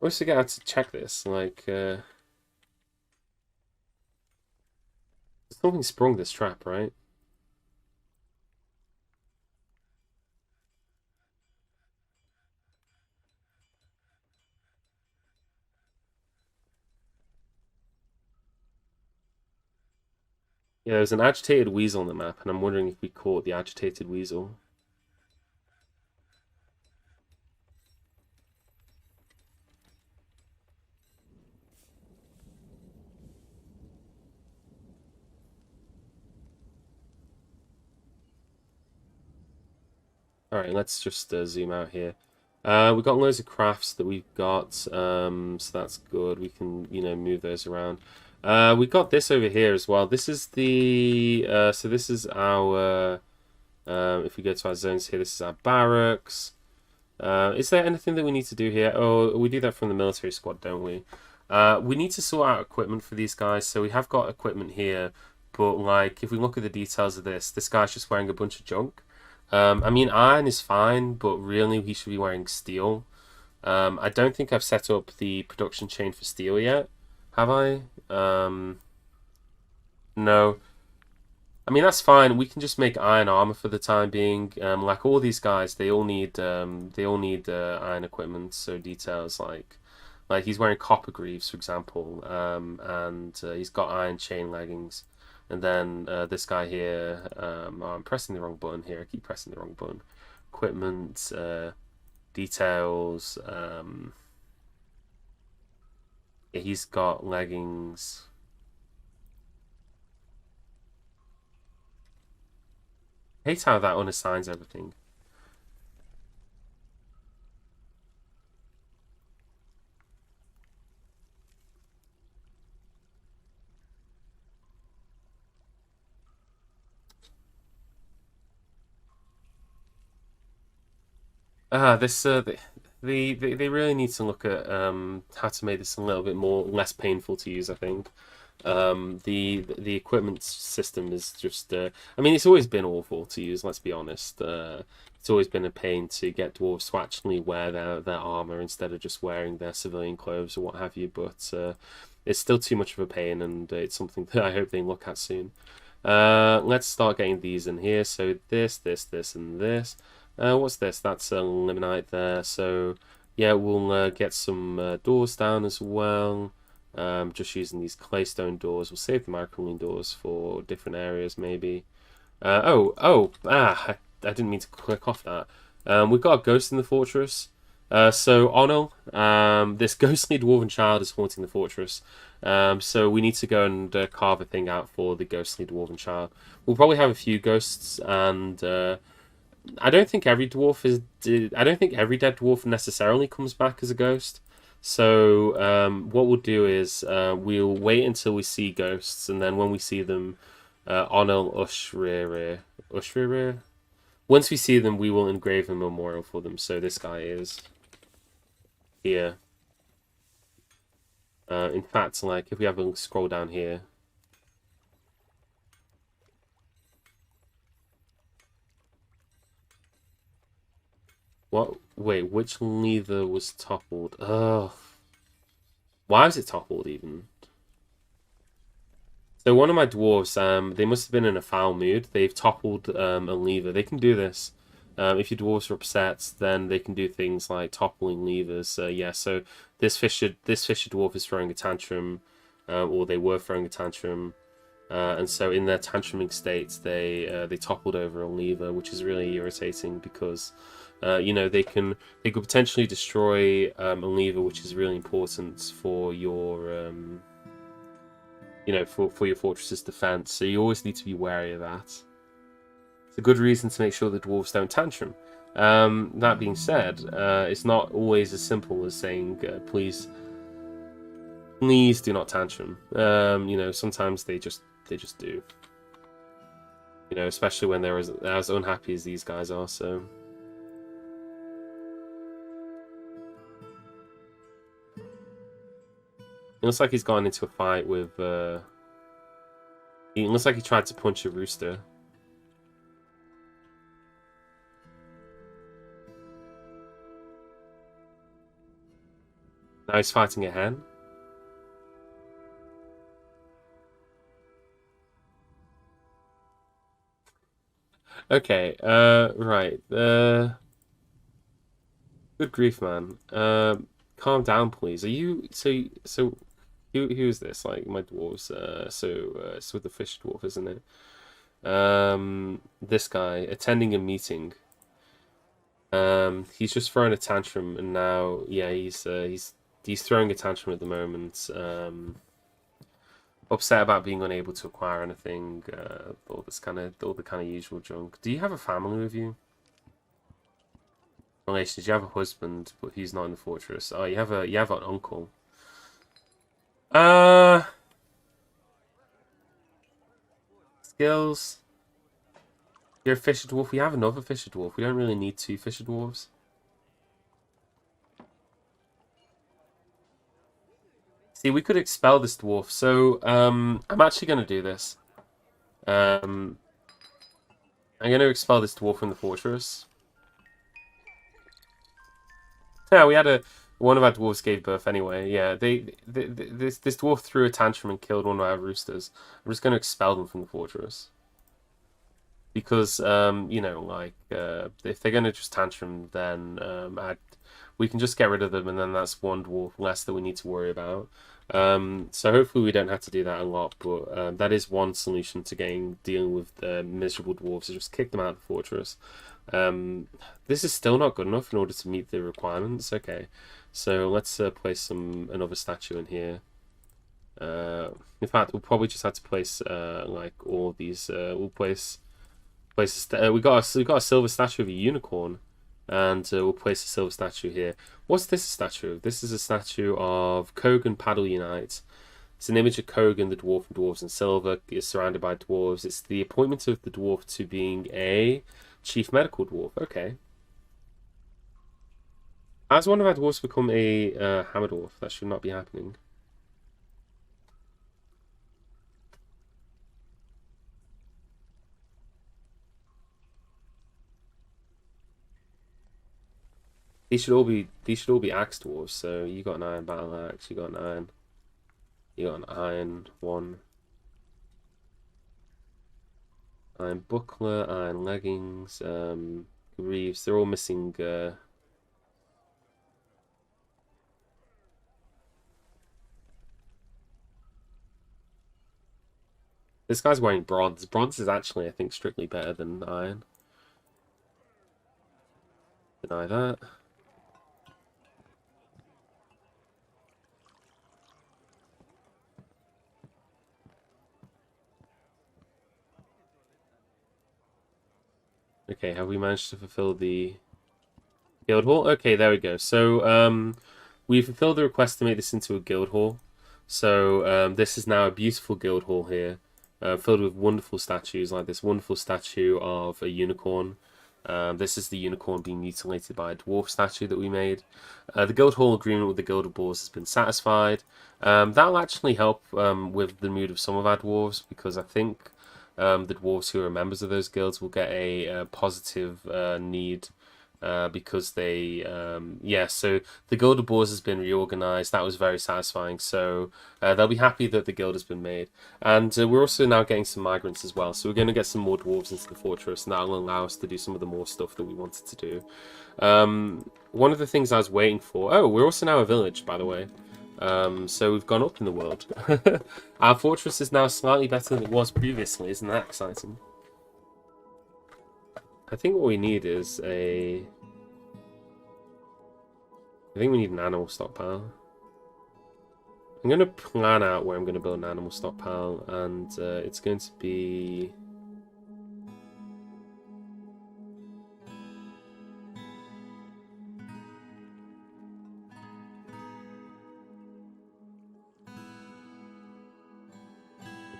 I always forget how to check this. Like, something sprung this trap, right? Yeah, there's an agitated weasel on the map, and I'm wondering if we caught the agitated weasel. Alright, let's just zoom out here. We've got loads of crafts that we've got, so that's good. We can, move those around. We've got this over here as well. This is the, so this is our, if we go to our zones here, this is our barracks. Is there anything that we need to do here? Oh, we do that from the military squad, don't we? We need to sort out equipment for these guys. So we have got equipment here, but like, if we look at the details of this guy's just wearing a bunch of junk. I mean, iron is fine, but really he should be wearing steel. I don't think I've set up the production chain for steel yet. Have I? No. I mean, that's fine. We can just make iron armor for the time being. Like all these guys, they all need iron equipment. So details like he's wearing copper greaves, for example, and he's got iron chain leggings. And then this guy here, oh, I'm pressing the wrong button here. I keep pressing the wrong button. Equipment, details. Yeah, he's got leggings. I hate how that unassigns everything. This they really need to look at how to make this a little bit less painful to use, I think. The equipment system is just I mean, it's always been awful to use, let's be honest. It's always been a pain to get dwarves to actually wear their armor instead of just wearing their civilian clothes or what have you, but it's still too much of a pain, and it's something that I hope they look at soon. Let's start getting these in here. So this, and this. What's this? That's a limonite there. So yeah, we'll get some doors down as well. Just using these claystone doors. We'll save the microline doors for different areas maybe. I didn't mean to click off that. We've got a ghost in the fortress. So Onel, this ghostly dwarven child is haunting the fortress. So we need to go and carve a thing out for the ghostly dwarven child. We'll probably have a few ghosts, and I don't think every dwarf is. I don't think every dead dwarf necessarily comes back as a ghost. So what we'll do is we'll wait until we see ghosts, and then when we see them, Onel Ushrir. Once we see them, we will engrave a memorial for them. So this guy is here. In fact, like if we have a scroll down here. What? Wait, which lever was toppled? Ugh. Why was it toppled even? So one of my dwarves, they must have been in a foul mood. They've toppled a lever. They can do this. If your dwarves are upset, then they can do things like toppling levers. Yeah, so this fisher dwarf is throwing a tantrum, or they were throwing a tantrum, and so in their tantruming state, they toppled over a lever, which is really irritating because, you know, they could potentially destroy a lever, which is really important for your you know, for your fortress's defense. So you always need to be wary of that. It's a good reason to make sure the dwarves don't tantrum. That being said, it's not always as simple as saying, please do not tantrum. You know, sometimes they just do. You know, especially when they're as unhappy as these guys are. So. It looks like he's gone into a fight with. It looks like he tried to punch a rooster. Now he's fighting a hen. Okay. Right. Good grief, man. Calm down, please. Are you so? Who's this? Like my dwarves. So the fish dwarf, isn't it? This guy attending a meeting. He's just throwing a tantrum, and now, yeah, he's throwing a tantrum at the moment. Upset about being unable to acquire anything. All the kind of usual junk. Do you have a family with you? Relations. You have a husband, but he's not in the fortress. Oh, you have an uncle. Skills. You're a fisher dwarf. We have another fisher dwarf. We don't really need two fisher dwarves. See, we could expel this dwarf. So, I'm actually going to do this. I'm going to expel this dwarf from the fortress. Yeah, we had one of our dwarves gave birth anyway. Yeah, this dwarf threw a tantrum and killed one of our roosters. I'm just going to expel them from the fortress. Because, you know, like, if they're going to just tantrum, then we can just get rid of them, and then that's one dwarf less that we need to worry about. So hopefully we don't have to do that a lot, but that is one solution to dealing with miserable dwarves, is just kick them out of the fortress. This is still not good enough in order to meet the requirements. Okay, so let's place another statue in here. In fact, we'll probably just have to place like all of these. We'll place we got a silver statue of a unicorn, and we'll place a silver statue here. What's this statue of? This is a statue of Kogan Paddle Unite. It's an image of Kogan, the dwarf from Dwarves in Silver. Is surrounded by dwarves. It's the appointment of the dwarf to being a chief medical dwarf. Okay. Has one of our dwarves become a hammer dwarf? That should not be happening. These should all be axe dwarves. So you got an iron battle axe. You got an iron. You got an iron one. Iron buckler, iron leggings, Reeves. They're all missing. This guy's wearing bronze. Bronze is actually, I think, strictly better than iron. Deny that. Okay, have we managed to fulfill the guild hall? Okay, there we go. So, we fulfilled the request to make this into a guild hall. So, this is now a beautiful guild hall here, filled with wonderful statues, like this wonderful statue of a unicorn. This is the unicorn being mutilated by a dwarf statue that we made. The guild hall agreement with the Guild of Boars has been satisfied. That'll actually help with the mood of some of our dwarves, because I think the dwarves who are members of those guilds will get a positive need because they, so the Guild of Boars has been reorganized. That was very satisfying. So they'll be happy that the guild has been made. And we're also now getting some migrants as well. So we're going to get some more dwarves into the fortress, and that'll allow us to do some of the more stuff that we wanted to do. One of the things I was waiting for... Oh, we're also now a village, by the way. So we've gone up in the world. Our fortress is now slightly better than it was previously. Isn't that exciting? I think what we need is a... I think we need an animal stockpile. I'm going to plan out where I'm going to build an animal stockpile, and it's going to be...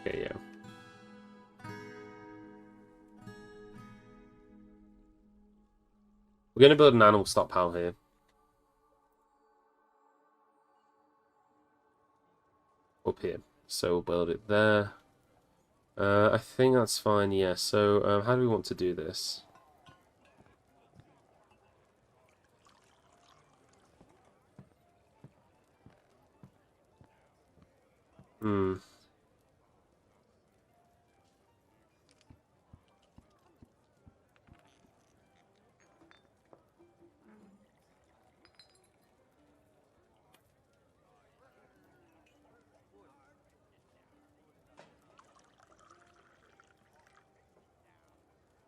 Okay, yeah. We're going to build an animal stockpile here. Up here. So we'll build it there. I think that's fine, yeah. So how do we want to do this?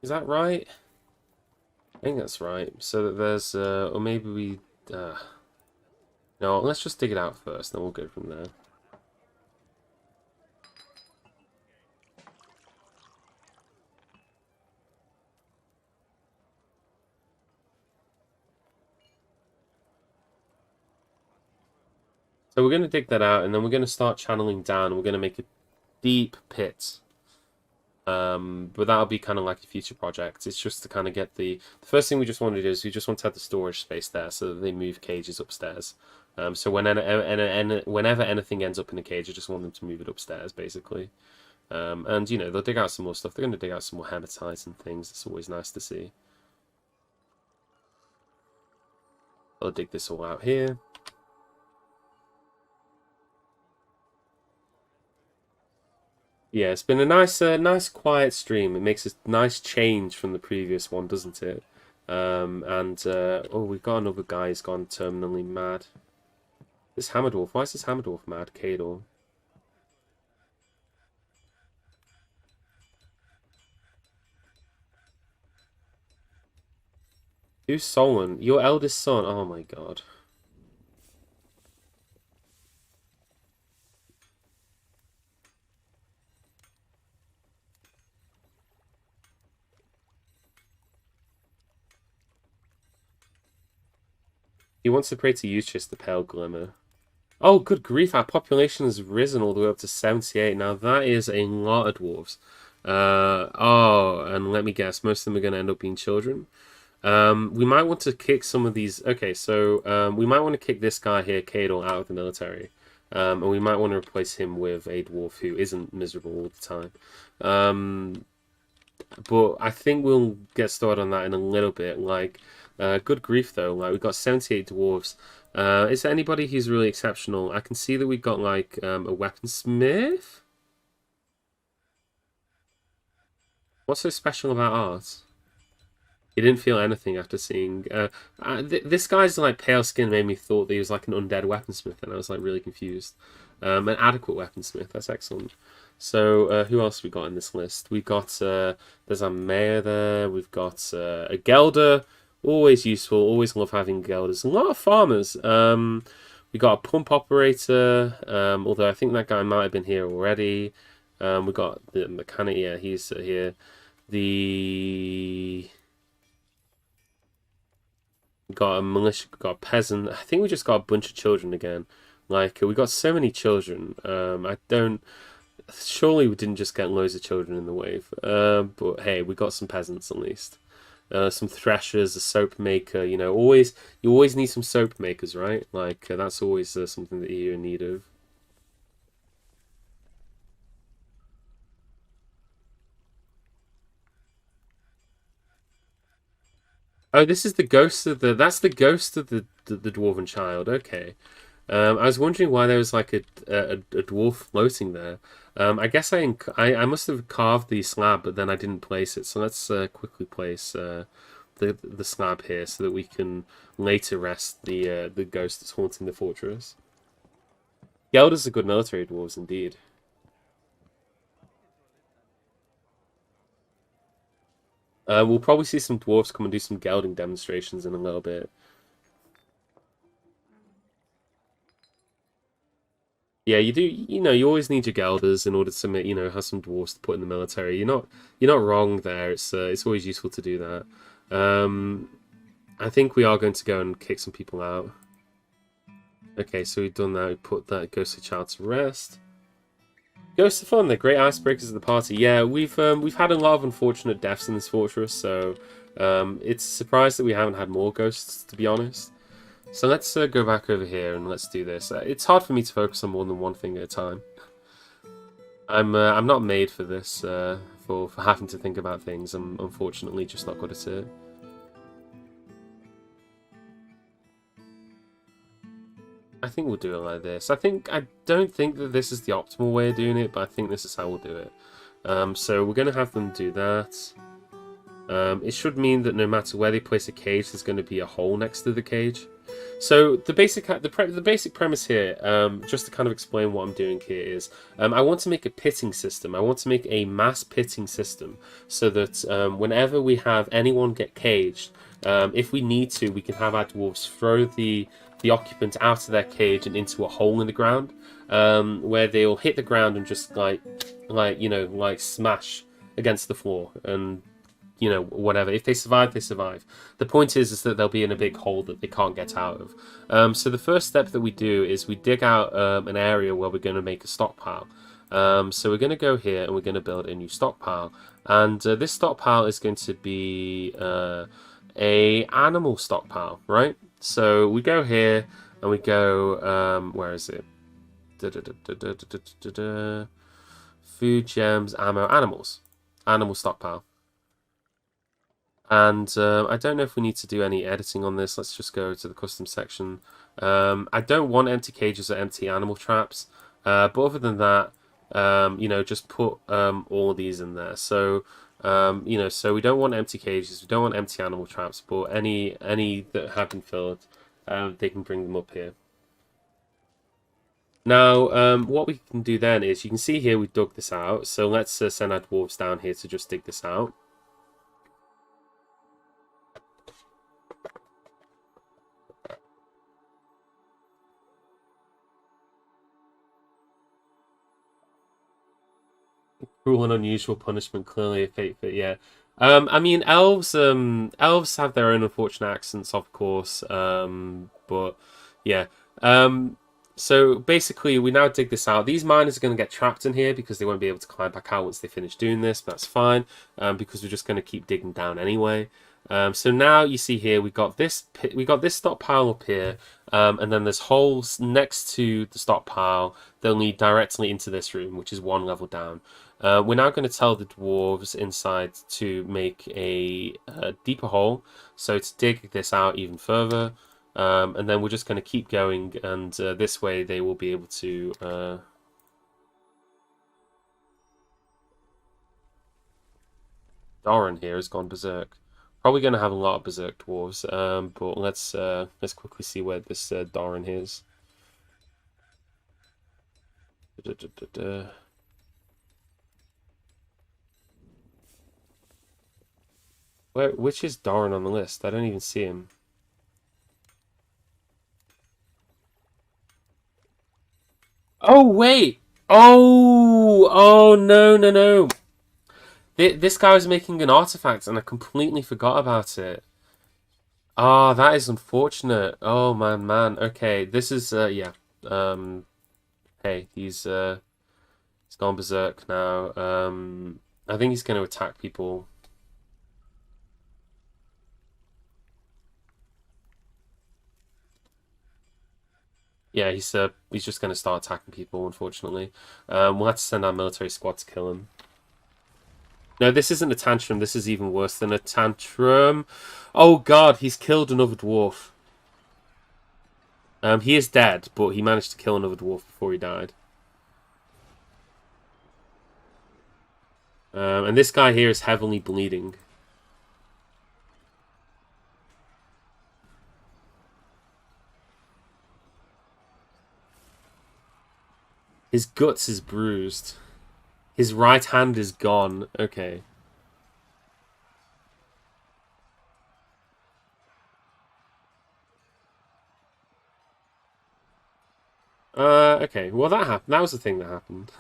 Is that right? I think that's right. So that there's, or maybe we, no, let's just dig it out first, then we'll go from there. So we're going to dig that out, and then we're going to start channeling down. We're going to make a deep pit. But that'll be kind of like a future project. It's just to kind of get the first thing we just want to do is we just want to have the storage space there so that they move cages upstairs. So whenever anything ends up in a cage, I just want them to move it upstairs, basically. And, you know, they'll dig out some more stuff. They're going to dig out some more hematite and things. It's always nice to see. I'll dig this all out here. Yeah, it's been a nice quiet stream. It makes a nice change from the previous one, doesn't it? Oh, we've got another guy who's gone terminally mad. This Hammer Dwarf, why is this Hammer Dwarf mad? Kador. Who's Solon? Your eldest son? Oh my god. He wants to pray to Eustace, the Pale Glimmer. Oh, good grief, our population has risen all the way up to 78. Now, that is a lot of dwarves. Oh, and let me guess, most of them are going to end up being children. We might want to kick some of these... Okay, so we might want to kick this guy here, Kador, out of the military. And we might want to replace him with a dwarf who isn't miserable all the time. But I think we'll get started on that in a little bit. Like, good grief, though. Like, we've got 78 dwarves. Is there anybody who's really exceptional? I can see that we've got, like, a weaponsmith? What's so special about ours? He didn't feel anything after seeing. This guy's like pale skin made me thought that he was like an undead weaponsmith, and I was like really confused. An adequate weaponsmith. That's excellent. So who else we got in this list? We got there's a mayor there. We've got a Gelder. Always useful. Always love having Gelders. A lot of farmers. We got a pump operator. Although I think that guy might have been here already. We got the mechanic. Yeah, he's here. We got a militia. Got a peasant. I think we just got a bunch of children again. Like we got so many children. I don't. Surely we didn't just get loads of children in the wave. But hey, we got some peasants at least. Some threshers, a soap maker. You know, you always need some soap makers, right? Like that's always something that you're in need of. Oh, this is the ghost of the. That's the ghost of the dwarven child. Okay. I was wondering why there was like a dwarf floating there. I guess I must have carved the slab, but then I didn't place it. So let's quickly place the slab here so that we can later rest the ghost that's haunting the fortress. Gelders are good military dwarves indeed. We'll probably see some dwarves come and do some gelding demonstrations in a little bit. Yeah, you do. You know, you always need your Gelders in order to make, have some dwarves to put in the military. You're not wrong there. It's always useful to do that. I think we are going to go and kick some people out. Okay, so we've done that. We put that ghostly child to rest. Ghosts are fun. They're great icebreakers of the party. Yeah, we've had a lot of unfortunate deaths in this fortress, so it's a surprise that we haven't had more ghosts, to be honest. So let's go back over here and let's do this. It's hard for me to focus on more than one thing at a time. I'm not made for this, for having to think about things. I'm unfortunately just not good at it. I think we'll do it like this. I don't think that this is the optimal way of doing it, but I think this is how we'll do it. So we're going to have them do that. It should mean that no matter where they place a cage, there's going to be a hole next to the cage. So the basic premise here, just to kind of explain what I'm doing here, is I want to make a pitting system. I want to make a mass pitting system so that whenever we have anyone get caged, if we need to, we can have our dwarves throw the occupant out of their cage and into a hole in the ground, where they'll hit the ground and just like smash against the floor and whatever. If they survive, they survive. The point is that they'll be in a big hole that they can't get out of. So the first step that we do is we dig out an area where we're going to make a stockpile. So we're going to go here and we're going to build a new stockpile. And this stockpile is going to be a animal stockpile, right? So we go here and we go, where is it? Food, gems, ammo, animals. Animal stockpile. And I don't know if we need to do any editing on this. Let's just go to the custom section. I don't want empty cages or empty animal traps. But other than that, just put all of these in there. So, so we don't want empty cages. We don't want empty animal traps. But any that have been filled, they can bring them up here. Now, what we can do then is, you can see here we dug this out. So let's send our dwarves down here to just dig this out. Cruel and unusual punishment, clearly a fate fit, yeah. I mean, elves have their own unfortunate accents, of course, but yeah. So basically, we now dig this out. These miners are going to get trapped in here because they won't be able to climb back out once they finish doing this, but that's fine, because we're just going to keep digging down anyway. So now you see here we got this stockpile up here, and then there's holes next to the stockpile. They'll lead directly into this room, which is one level down. We're now going to tell the dwarves inside to make a deeper hole, so to dig this out even further, and then we're just going to keep going, and this way they will be able to... Doran here has gone berserk. Probably going to have a lot of berserk dwarves, but let's quickly see where this Doran is. Which is Doran on the list? I don't even see him. Oh wait! Oh no no no! This guy was making an artifact, and I completely forgot about it. Ah, that is unfortunate. Oh man. Okay, this is yeah. Um, hey, he's gone berserk now. I think he's going to attack people. Yeah, he's just going to start attacking people. Unfortunately, we'll have to send our military squad to kill him. No, this isn't a tantrum. This is even worse than a tantrum. Oh God, he's killed another dwarf. He is dead, but he managed to kill another dwarf before he died. And this guy here is heavily bleeding. His guts is bruised. His right hand is gone. Okay. Okay. Well, that happened. That was the thing that happened.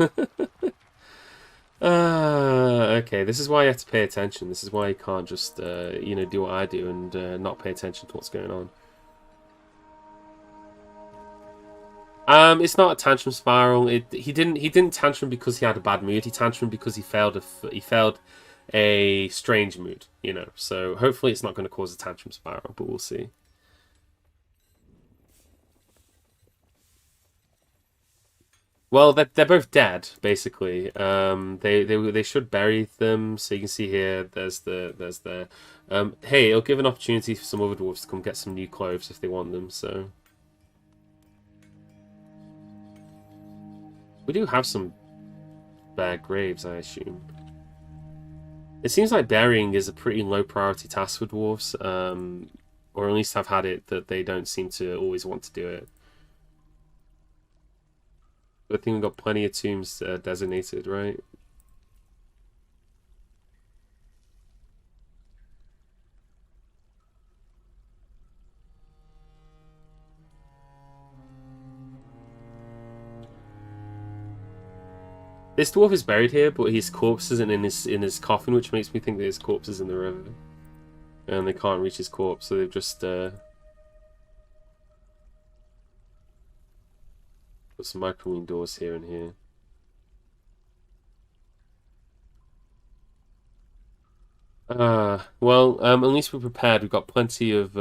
Okay. This is why you have to pay attention. This is why you can't just, you know, do what I do and not pay attention to what's going on. It's not a tantrum spiral. He didn't tantrum because he had a bad mood. He tantrum because he failed a strange mood. You know. So hopefully it's not going to cause a tantrum spiral, but we'll see. Well, they're both dead, basically. They should bury them. So you can see here, there's the. Hey, it'll give an opportunity for some other dwarves to come get some new clothes if they want them. So we do have some bare graves, I assume. It seems like burying is a pretty low priority task for dwarves. Or at least I've had it that they don't seem to always want to do it. I think we've got plenty of tombs designated, right? This dwarf is buried here, but his corpse isn't in his coffin, which makes me think that his corpse is in the river, and they can't reach his corpse, so they've just put some microwave doors here and here. Well, at least we're prepared. We've got plenty of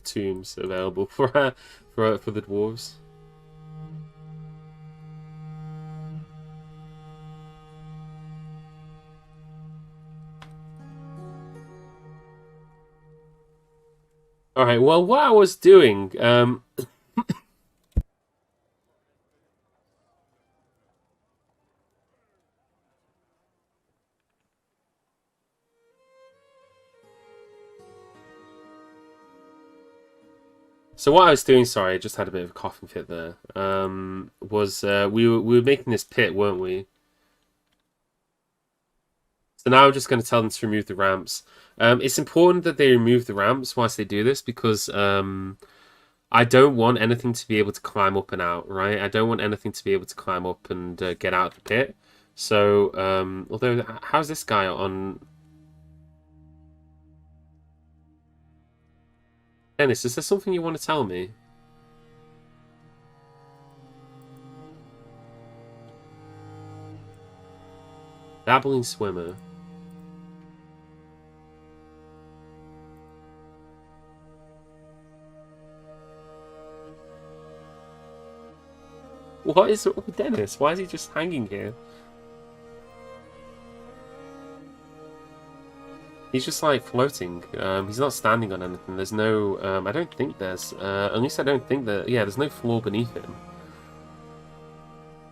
tombs available for for the dwarves. All right. Well, what I was doing, so what I was doing, sorry, I just had a bit of a coughing fit there. Was we were making this pit, weren't we? So now I'm just going to tell them to remove the ramps. It's important that they remove the ramps whilst they do this because I don't want anything to be able to climb up and out, right? I don't want anything to be able to climb up and get out of the pit. So, although, how's this guy on? Dennis, is there something you want to tell me? Dabbling swimmer. What is it with Dennis? Why is he just hanging here? He's just like floating. He's not standing on anything. There's no. I don't think there's. At least I don't think that. Yeah, there's no floor beneath him.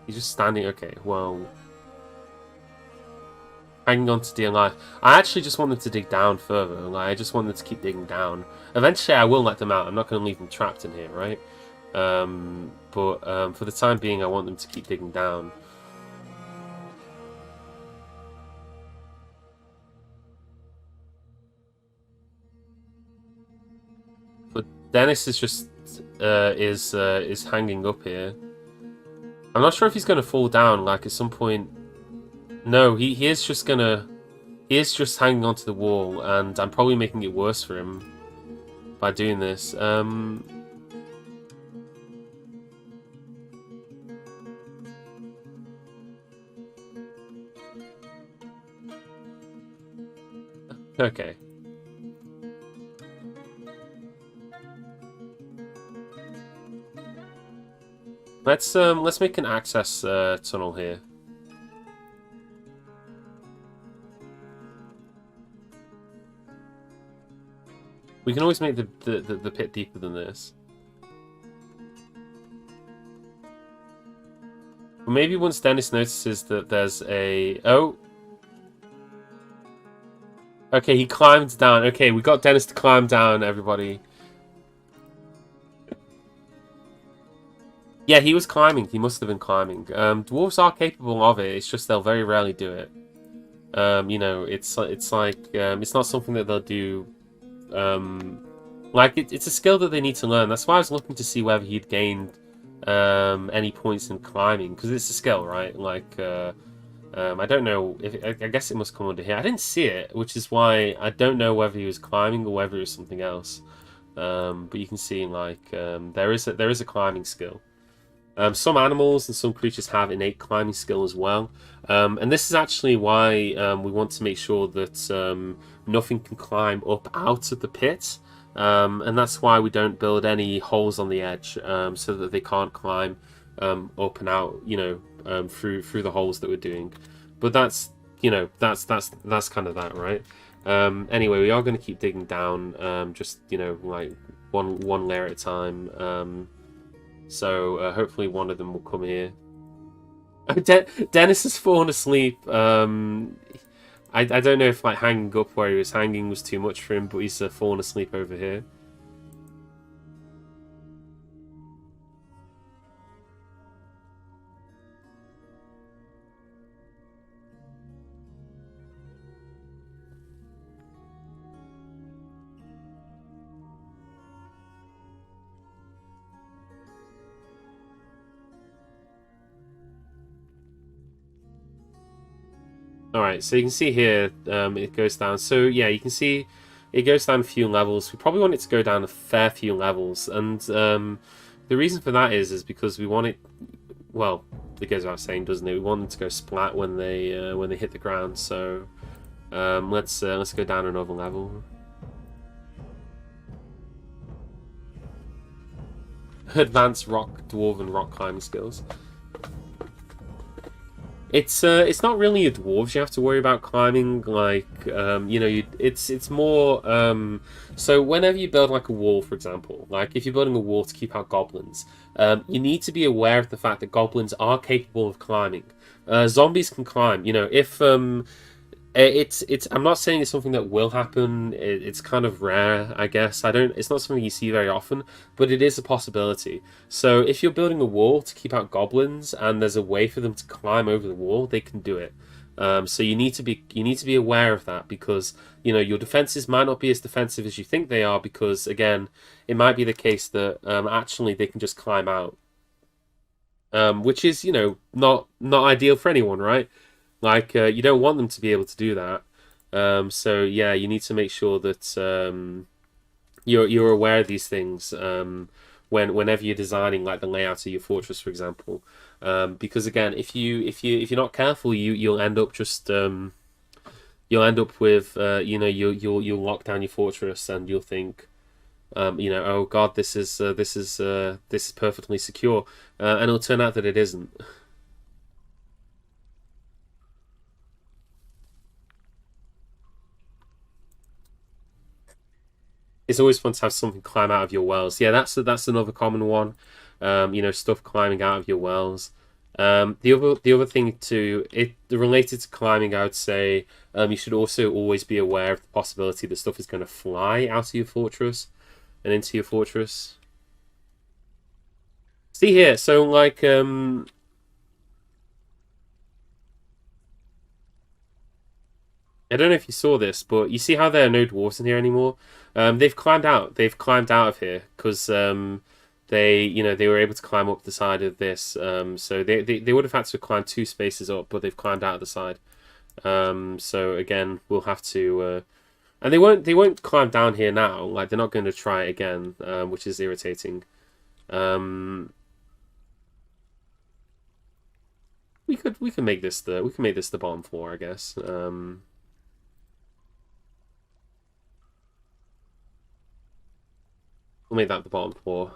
He's just standing. Okay, well. hanging on to dear life. I actually just want them to dig down further. Like, I just want them to keep digging down. Eventually, I will let them out. I'm not going to leave them trapped in here, right? But for the time being, I want them to keep digging down. But Dennis is just is hanging up here. I'm not sure if he's going to fall down. Like at some point. No, he is just gonna. He is just hanging onto the wall, and I'm probably making it worse for him by doing this. Okay. Let's make an access tunnel here. We can always make the pit deeper than this. But maybe once Dennis notices that there's a... Oh! Okay, he climbed down. Okay, we got Dennis to climb down, everybody. Yeah, he was climbing. He must have been climbing. Dwarves are capable of it. It's just they'll very rarely do it. You know, it's like it's not something that they'll do. Like it's a skill that they need to learn. That's why I was looking to see whether he'd gained any points in climbing, because it's a skill, right? Like I don't know if I guess it must come under here. I didn't see it, which is why I don't know whether he was climbing or whether it was something else. But you can see like there is a climbing skill. Some animals and some creatures have innate climbing skill as well. And this is actually why we want to make sure that nothing can climb up out of the pit. And that's why we don't build any holes on the edge so that they can't climb up and out, you know, through the holes that we're doing. But that's, you know, that's kind of that, right? Anyway, we are going to keep digging down, just, you know, like one layer at a time. So hopefully one of them will come here. Dennis has fallen asleep. I don't know if like hanging up where he was hanging was too much for him, but he's fallen asleep over here. Alright, so you can see here, it goes down. So yeah, you can see it goes down a few levels. We probably want it to go down a fair few levels. And the reason for that is because we want it, well, it goes without saying, doesn't it? We want them to go splat when they hit the ground. So let's go down another level. Advanced dwarven rock climbing skills. It's not really a dwarves you have to worry about climbing, like you know, it's more so whenever you build like a wall, for example, like if you're building a wall to keep out goblins, you need to be aware of the fact that goblins are capable of climbing. Zombies can climb, you know, if it's I'm not saying it's something that will happen. It's kind of rare, I guess. It's not something you see very often, but it is a possibility. So if you're building a wall to keep out goblins and there's a way for them to climb over the wall, they can do it. So you need to be aware of that, because you know your defenses might not be as defensive as you think they are, because again, it might be the case that actually they can just climb out, which is, you know, not ideal for anyone, right? Like, you don't want them to be able to do that. So yeah, you need to make sure that you're aware of these things whenever you're designing like the layout of your fortress, for example. Because again, if you're not careful, you'll end up just you'll end up with you know, you'll lock down your fortress and you'll think, you know, oh god, this is perfectly secure, and it'll turn out that it isn't. It's always fun to have something climb out of your wells. Yeah, that's another common one. You know, stuff climbing out of your wells. The other thing too, it related to climbing, I would say, you should also always be aware of the possibility that stuff is going to fly out of your fortress and into your fortress. See here, so like I don't know if you saw this, but you see how there are no dwarves in here anymore? They've climbed out. They've climbed out of here because they were able to climb up the side of this. So they would have had to climb 2 spaces up, but they've climbed out of the side. So again, we'll have to, and they won't climb down here now. Like they're not going to try it again, which is irritating. We can make this the bottom floor, I guess. We'll make that the bottom floor.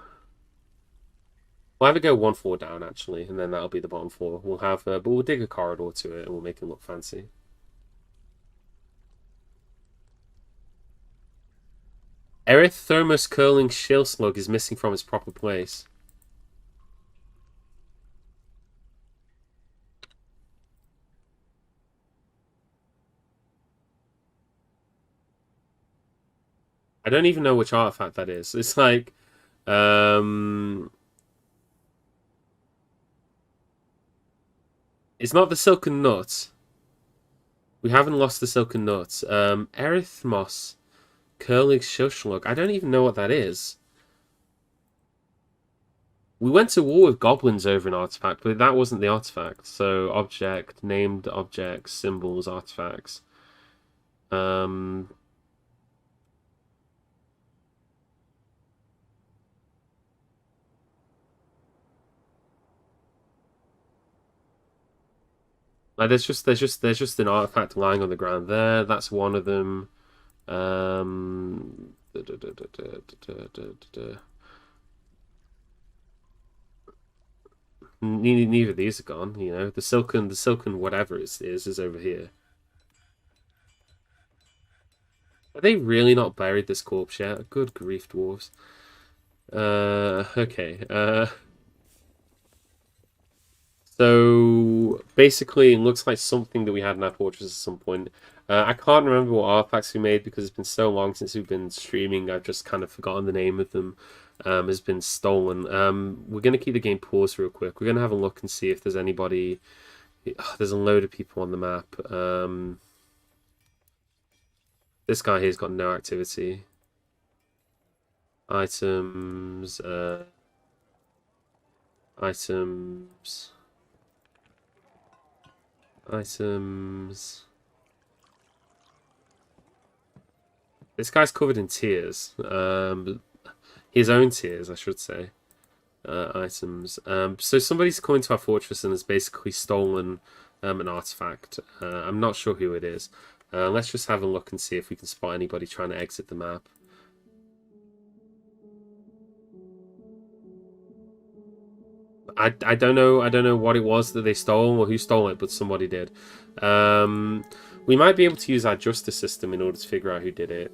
We'll have it go 1 floor down, actually, and then that'll be the bottom floor. We'll have, but we'll dig a corridor to it, and we'll make it look fancy. Erythermus curling shield slug is missing from its proper place. I don't even know which artifact that is. It's like, it's not the silken nut. We haven't lost the silken nut. Erythmos curling shield slug. I don't even know what that is. We went to war with goblins over an artifact, but that wasn't the artifact. So object, named objects, symbols, artifacts. Like there's just an artifact lying on the ground there. That's one of them. Neither of these are gone. You know, the silken whatever it is over here. Are they really not buried this corpse yet? Good grief, dwarves. Okay. So basically, it looks like something that we had in our fortress at some point. I can't remember what artifacts we made because it's been so long since we've been streaming. I've just kind of forgotten the name of them. Has been stolen. We're gonna keep the game paused real quick. We're gonna have a look and see if there's anybody. There's a load of people on the map. This guy here's got no activity. Items. Items. Items. This guy's covered in tears. His own tears, I should say. Items. So somebody's come into our fortress and has basically stolen an artifact. I'm not sure who it is. Let's just have a look and see if we can spot anybody trying to exit the map. I don't know what it was that they stole or who stole it, but somebody did. We might be able to use our justice system in order to figure out who did it.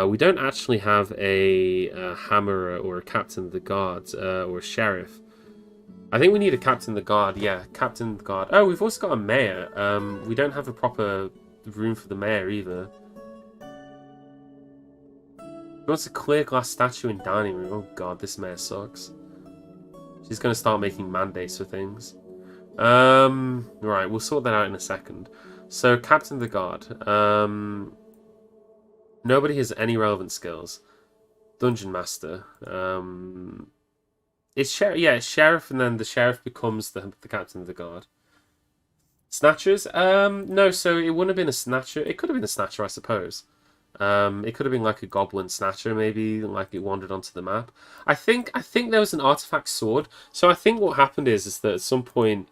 We don't actually have a hammerer or a captain of the guard or a sheriff. I think we need a captain of the guard. Yeah, captain of the guard. Oh, we've also got a mayor. We don't have a proper room for the mayor either. He wants a clear glass statue in dining room. Oh god, this mayor sucks. She's going to start making mandates for things. Right, we'll sort that out in a second. So, Captain of the Guard. Nobody has any relevant skills. Dungeon Master. It's sheriff. Yeah, it's sheriff, and then the sheriff becomes the Captain of the Guard. Snatchers? No. So it wouldn't have been a snatcher. It could have been a snatcher, I suppose. It could have been like a goblin snatcher, maybe, like it wandered onto the map. I think there was an artifact sword. So I think what happened is that at some point,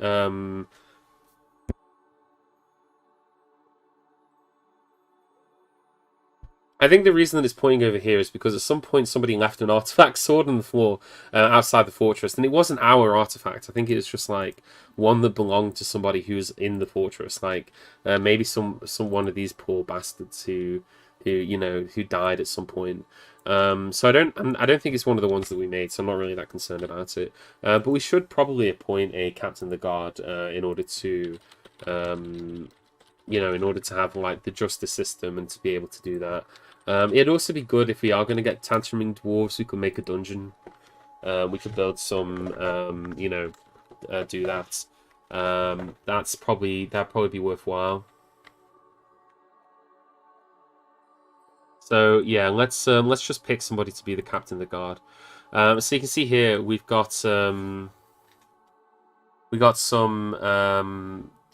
I think the reason that it's pointing over here is because at some point somebody left an artifact sword on the floor outside the fortress, and it wasn't our artifact. I think it was just like one that belonged to somebody who was in the fortress, like maybe some one of these poor bastards who who died at some point. So I don't think it's one of the ones that we made, so I'm not really that concerned about it. But we should probably appoint a captain of the guard in order to. In order to have like the justice system and to be able to do that. It'd also be good if we are going to get tantruming dwarves, we could make a dungeon. We could build some, do that. That'd probably be worthwhile. So yeah, let's just pick somebody to be the captain of the guard. So you can see here we've got some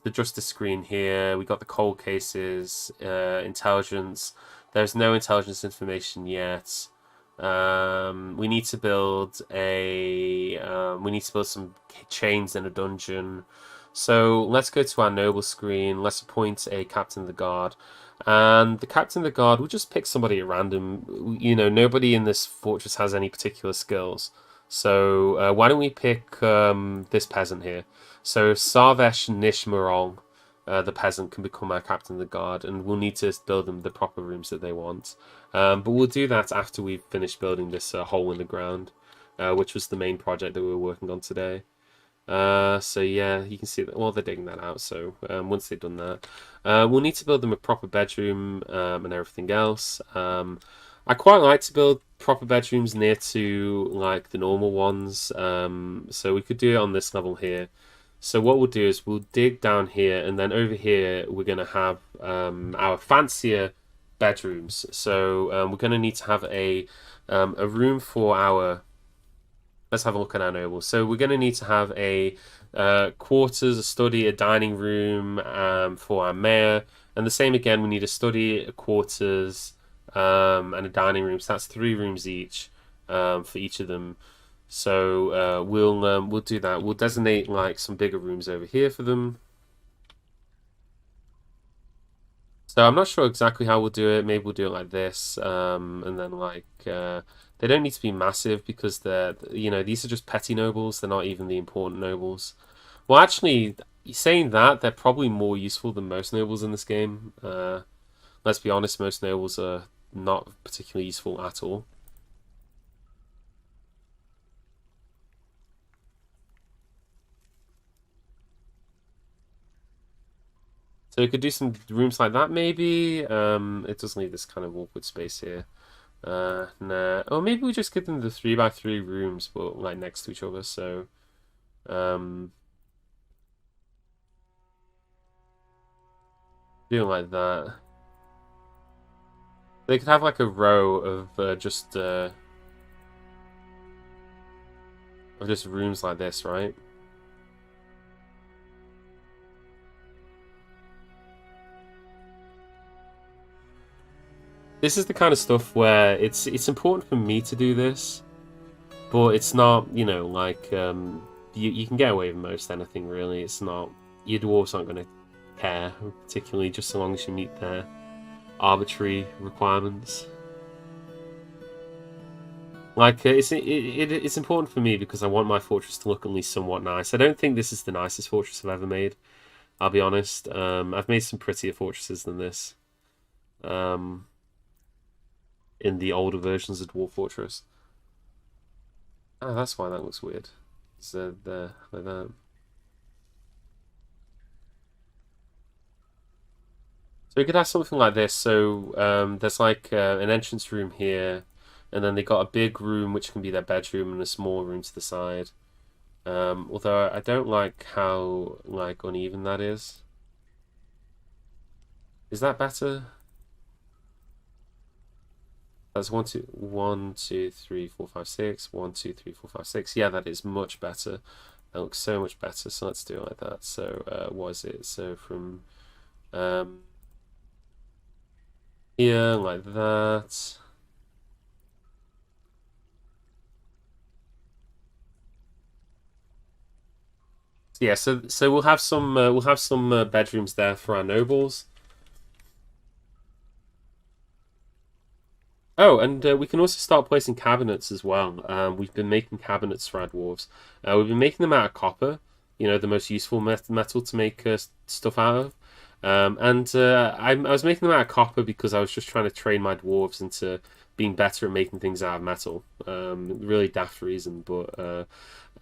the justice screen here. We got the cold cases, intelligence. There's no intelligence information yet. We need to build some chains in a dungeon. So let's go to our noble screen. Let's appoint a captain of the guard. And the captain of the guard, we'll just pick somebody at random. Nobody in this fortress has any particular skills. So why don't we pick this peasant here? So Sarvesh Nishmarong, the peasant, can become our captain of the guard, and we'll need to build them the proper rooms that they want. But we'll do that after we've finished building this hole in the ground, which was the main project that we were working on today. So yeah, you can see that. Well, they're digging that out. So once they've done that, we'll need to build them a proper bedroom and everything else. I quite like to build proper bedrooms near to like the normal ones. So we could do it on this level here. So what we'll do is we'll dig down here, and then over here we're going to have our fancier bedrooms. So we're going to need to have a room for our. Let's have a look at our nobles. So we're going to need to have a quarters, a study, a dining room for our mayor, and the same again. We need a study, a quarters, and a dining room. So that's 3 rooms each for each of them. So we'll do that. We'll designate like some bigger rooms over here for them. So I'm not sure exactly how we'll do it. Maybe we'll do it like this, and then like they don't need to be massive because these are just petty nobles. They're not even the important nobles. Well, actually, saying that, they're probably more useful than most nobles in this game. Let's be honest, most nobles are not particularly useful at all. So we could do some rooms like that, maybe. It does leave this kind of awkward space here. Nah. Or maybe we just give them the 3x3 rooms, but like next to each other. So, do like that. They could have like a row of just rooms like this, right? This is the kind of stuff where it's important for me to do this, but it's not, like you can get away with most anything really. It's not, your dwarves aren't going to care particularly, just so long as you meet their arbitrary requirements. Like it's important for me because I want my fortress to look at least somewhat nice. I don't think this is the nicest fortress I've ever made. I'll be honest. I've made some prettier fortresses than this. In the older versions of Dwarf Fortress. Oh, that's why that looks weird. So there, like that. So we could have something like this. So there's like an entrance room here, and then they got a big room which can be their bedroom and a small room to the side. Although I don't like how like uneven that is. Is that better? That's 1, 2, 1, 2, 3, 4, 5, 6. 1, 2, 3, 4, 5, 6. Yeah, that is much better. That looks so much better. So let's do it like that. So what is it? So from here like that. Yeah, so we'll have some bedrooms there for our nobles. Oh, and we can also start placing cabinets as well. We've been making cabinets for our dwarves. We've been making them out of copper, you know, the most useful metal to make stuff out of. I was making them out of copper because I was just trying to train my dwarves into being better at making things out of metal. Really daft reason, but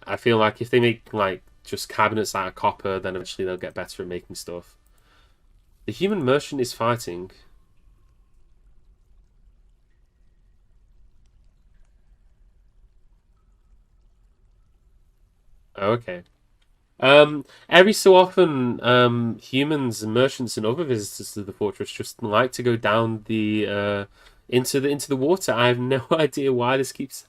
I feel like if they make like just cabinets out of copper, then eventually they'll get better at making stuff. The human merchant is fighting. Oh, okay. Every so often, humans and merchants and other visitors to the fortress just like to go down the into the water. I have no idea why this keeps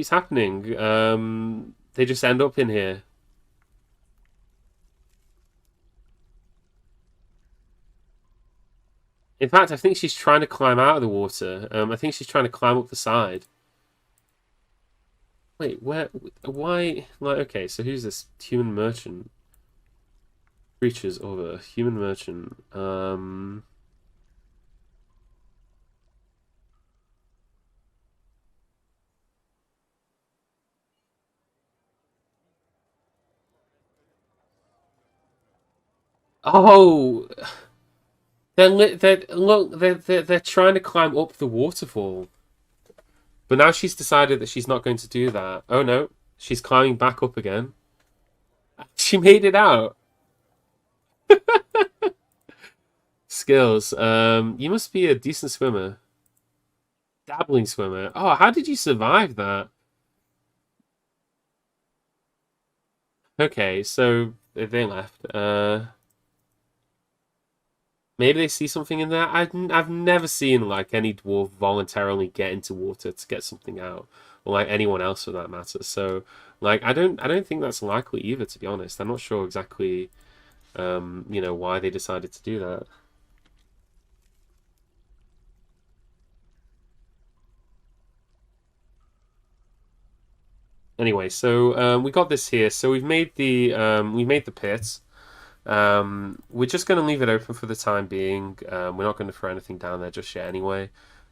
happening. They just end up in here. In fact, I think she's trying to climb out of the water. I think she's trying to climb up the side. Wait, where? Why? Like, okay, so who's this human merchant? Creatures over human merchant. Oh, they're trying to climb up the waterfall. But now she's decided that she's not going to do that. Oh no, she's climbing back up again. She made it out. Skills. You must be a decent swimmer. Dabbling swimmer. Oh, how did you survive that? Okay, so they left. Maybe they see something in there. I've never seen like any dwarf voluntarily get into water to get something out, or like anyone else for that matter. So, like, I don't think that's likely either. To be honest, I'm not sure exactly, you know, why they decided to do that. Anyway, so we got this here. So we've made the pit. We're just going to leave it open for the time being. We're not going to throw anything down there just yet anyway.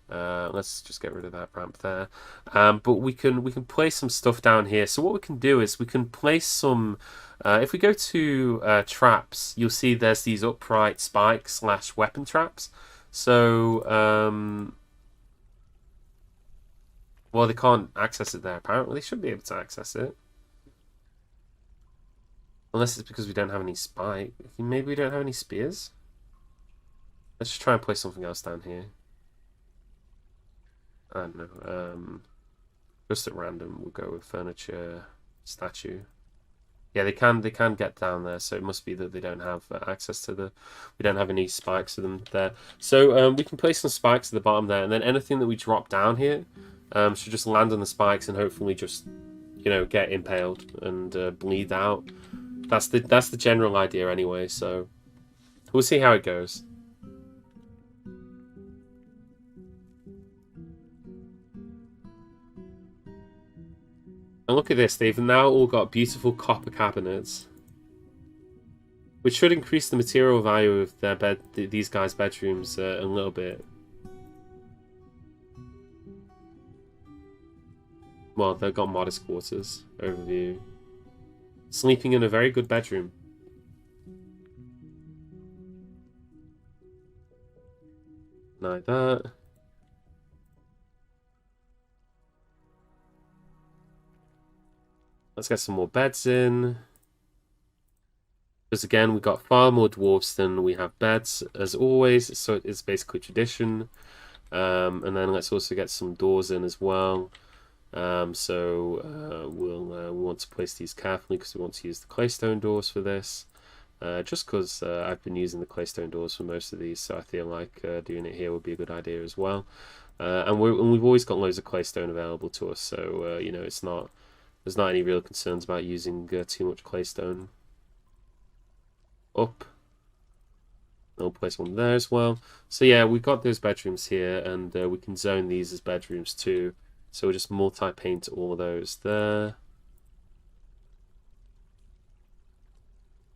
Let's just get rid of that ramp there. But we can place some stuff down here. So what we can do is we can place some. If we go to traps, you'll see there's these upright spike slash weapon traps. So well, they can't access it there. Apparently, they should be able to access it. Unless it's because we don't have any spike. Maybe we don't have any spears? Let's just try and place something else down here. I don't know. Just at random, we'll go with furniture, statue. Yeah, they can get down there, so it must be that they don't have access to the. We don't have any spikes to them there. So we can place some spikes at the bottom there, and then anything that we drop down here should just land on the spikes and hopefully just, you know, get impaled and bleed out. That's the general idea anyway. So we'll see how it goes. And look at this, they've now all got beautiful copper cabinets, which should increase the material value of their these guys' bedrooms a little bit. Well, they've got modest quarters. Overview. Sleeping in a very good bedroom. Like that. Let's get some more beds in. Because again, we've got far more dwarves than we have beds, as always, so it's basically tradition. And then let's also get some doors in as well. We'll want to place these carefully because we want to use the claystone doors for this. Just because I've been using the claystone doors for most of these, so I feel like doing it here would be a good idea as well. And we've always got loads of claystone available to us, so you know, there's not any real concerns about using too much claystone. Up. I'll place one there as well. So yeah, we've got those bedrooms here, and we can zone these as bedrooms too. So we'll just multi-paint all of those there.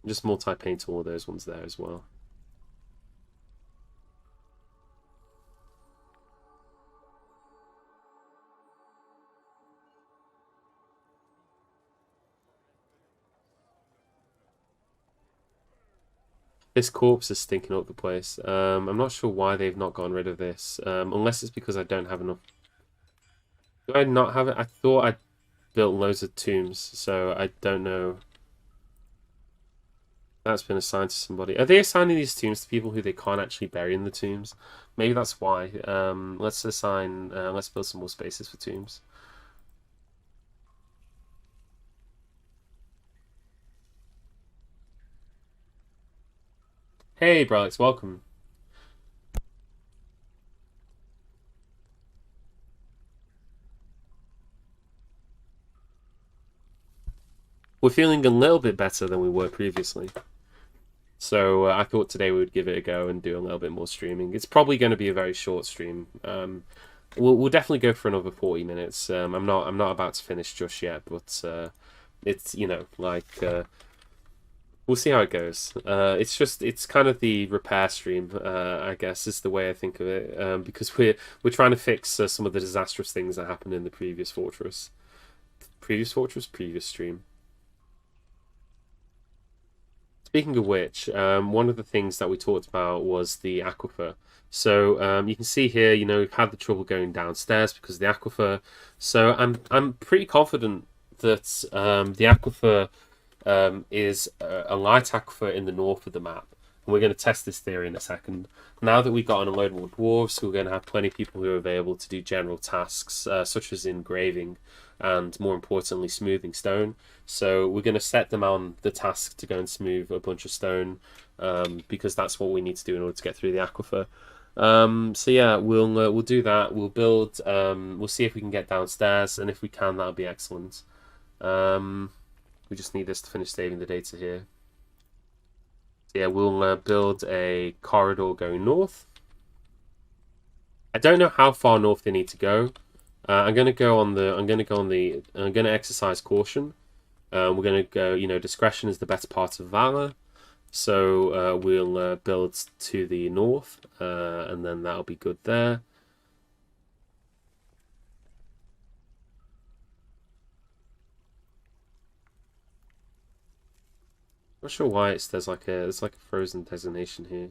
Just multi-paint all of those ones there as well. This corpse is stinking up the place. I'm not sure why they've not gotten rid of this. Unless it's because I don't have enough. Do I not have it? I thought I built loads of tombs, so I don't know. That's been assigned to somebody. Are they assigning these tombs to people who they can't actually bury in the tombs? Maybe that's why. Let's assign. Let's build some more spaces for tombs. Hey, Bralex, welcome. We're feeling a little bit better than we were previously. So I thought today we would give it a go and do a little bit more streaming. It's probably going to be a very short stream. We'll definitely go for another 40 minutes. I'm not about to finish just yet, but it's we'll see how it goes. It's kind of the repair stream, I guess, is the way I think of it. Because we're trying to fix some of the disastrous things that happened in the previous fortress. Previous stream. Speaking of which, one of the things that we talked about was the Aquifer. So you can see here, we've had the trouble going downstairs because of the Aquifer. So I'm pretty confident that the Aquifer is a light Aquifer in the north of the map. And we're going to test this theory in a second. Now that we've got an unloadable dwarves, we're going to have plenty of people who are available to do general tasks, such as engraving and, more importantly, smoothing stone. So we're going to set them on the task to go and smooth a bunch of stone, because that's what we need to do in order to get through the Aquifer. So yeah, we'll do that. We'll build. We'll see if we can get downstairs, and if we can, that'll be excellent. We just need this to finish saving the data here. So yeah, we'll build a corridor going north. I don't know how far north they need to go. I'm going to exercise caution. We're going to go, discretion is the better part of valor. So we'll build to the north, and then that'll be good there. Not sure why there's like a frozen designation here.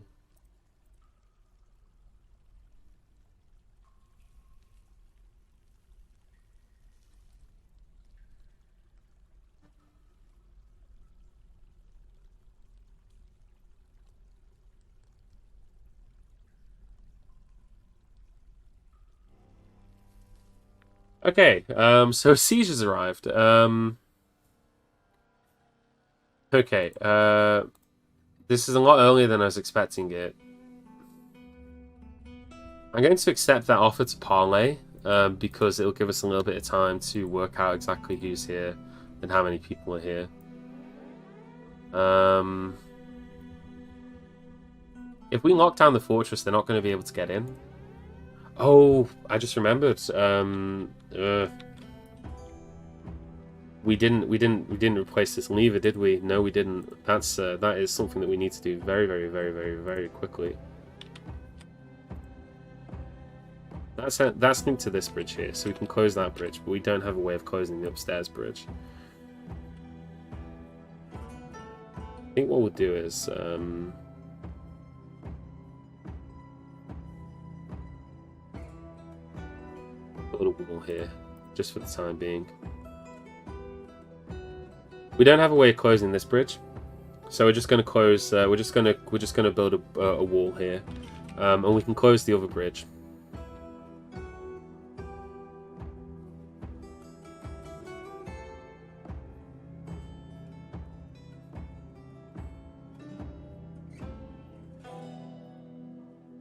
Okay, so siege has arrived. Okay, this is a lot earlier than I was expecting it. I'm going to accept that offer to parley, because it'll give us a little bit of time to work out exactly who's here and how many people are here. If we lock down the fortress, they're not going to be able to get in. Oh, I just remembered. We didn't replace this lever, did we? No, we didn't. That is something that we need to do very, very, very, very, very quickly. That's linked to this bridge here, so we can close that bridge, but we don't have a way of closing the upstairs bridge. I think what we'll do is build a wall here, just for the time being. We don't have a way of closing this bridge, so we're just going to close. We're just going to build a wall here, and we can close the other bridge.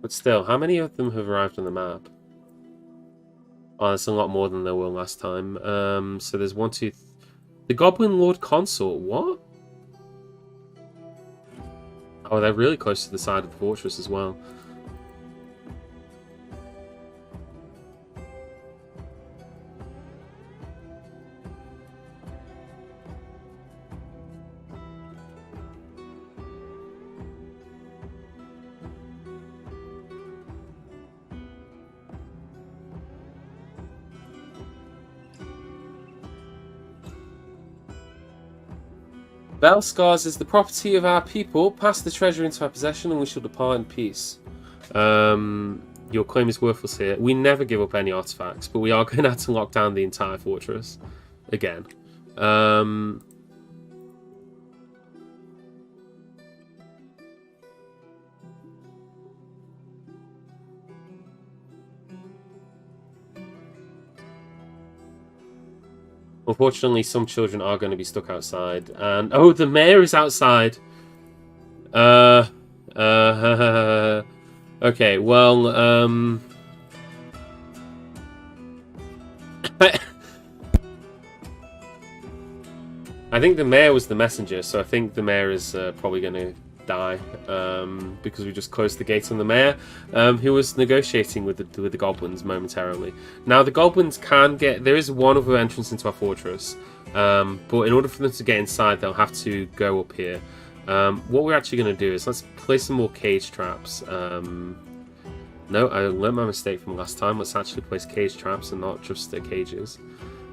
But still, how many of them have arrived on the map? Oh, that's a lot more than there were last time. So there's 1, 2. The Goblin Lord Consort. What? Oh, they're really close to the side of the fortress as well. Bell Scars is the property of our people. Pass the treasure into our possession and we shall depart in peace. Your claim is worthless here. We never give up any artifacts, but we are going to have to lock down the entire fortress again. Unfortunately, some children are going to be stuck outside. And oh, the mayor is outside. Okay, well, I think the mayor was the messenger, so I think the mayor is probably going to die because we just closed the gate on the mayor, who was negotiating with the goblins momentarily. Now, the goblins can get... There is one other entrance into our fortress, but in order for them to get inside, they'll have to go up here. What we're actually going to do is let's place some more cage traps. No, I learned my mistake from last time. Let's actually place cage traps and not just cages.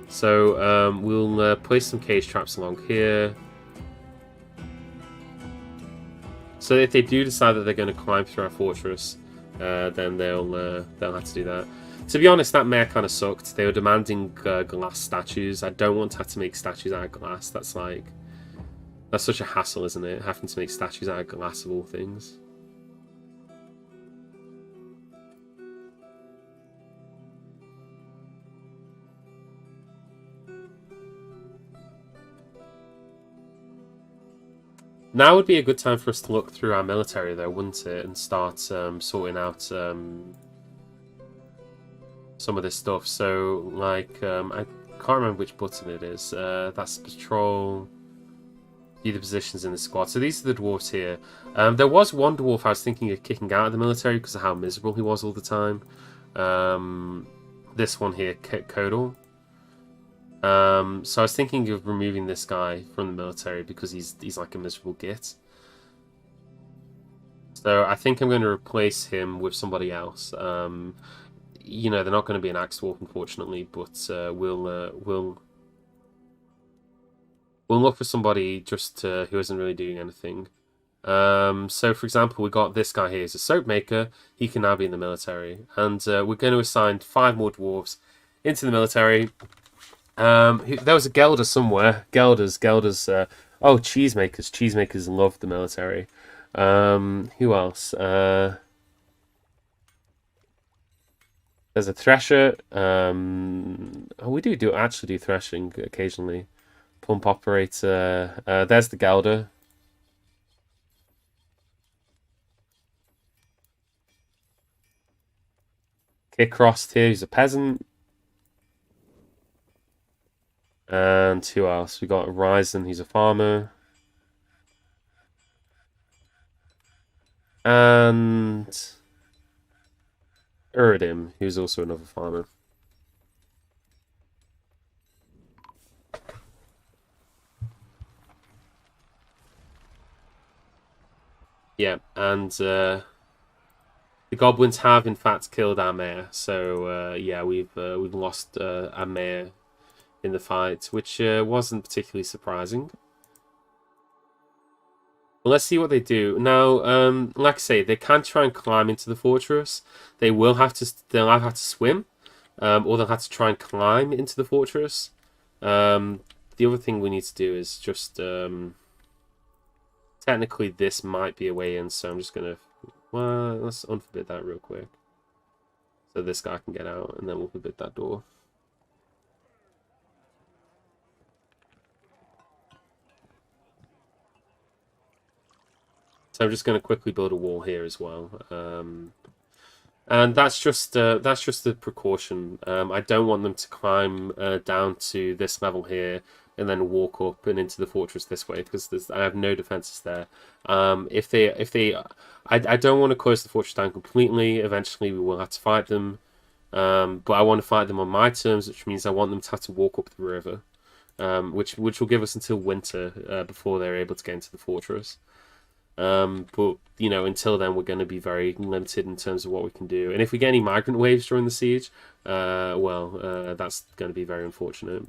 So we'll place some cage traps along here. So if they do decide that they're going to climb through our fortress, then they'll have to do that. To be honest, that mayor kind of sucked. They were demanding glass statues. I don't want to have to make statues out of glass. That's such a hassle, isn't it? Having to make statues out of glass of all things. Now would be a good time for us to look through our military, though, wouldn't it? And start sorting out some of this stuff. So, like, I can't remember which button it is. That's patrol. View the positions in the squad. So these are the dwarves here. There was one dwarf I was thinking of kicking out of the military because of how miserable he was all the time. This one here, Kodal. So I was thinking of removing this guy from the military because he's like a miserable git. So I think I'm going to replace him with somebody else. You know, they're not going to be an axe dwarf, unfortunately, but we'll look for somebody just who isn't really doing anything. So for example, we got this guy here. He's a soap maker. He can now be in the military, and we're going to assign 5 more dwarves into the military. There was a Gelder somewhere. Gelders. Oh, cheesemakers. Cheesemakers love the military. Who else? There's a thresher. Oh, we do actually do threshing occasionally. Pump operator. There's the Gelder. Kickrost here. He's a peasant. And who else? We got Ryzen, he's a farmer. And Uridim, who's also another farmer. Yeah, and the goblins have in fact killed our mayor. So yeah, we've lost our mayor in the fight, which wasn't particularly surprising. But let's see what they do now. Like I say, they can try and climb into the fortress. They'll have to swim, or they'll have to try and climb into the fortress. The other thing we need to do is just technically this might be a way in, so I'm just gonna let's unforbid that real quick, so this guy can get out, and then we'll forbid that door. So I'm just going to quickly build a wall here as well, and that's just a precaution. I don't want them to climb down to this level here and then walk up and into the fortress this way, because I have no defenses there. I don't want to close the fortress down completely. Eventually, we will have to fight them, but I want to fight them on my terms, which means I want them to have to walk up the river, which will give us until winter before they're able to get into the fortress. But, you know, until then, we're going to be very limited in terms of what we can do. And if we get any migrant waves during the siege, well, that's going to be very unfortunate.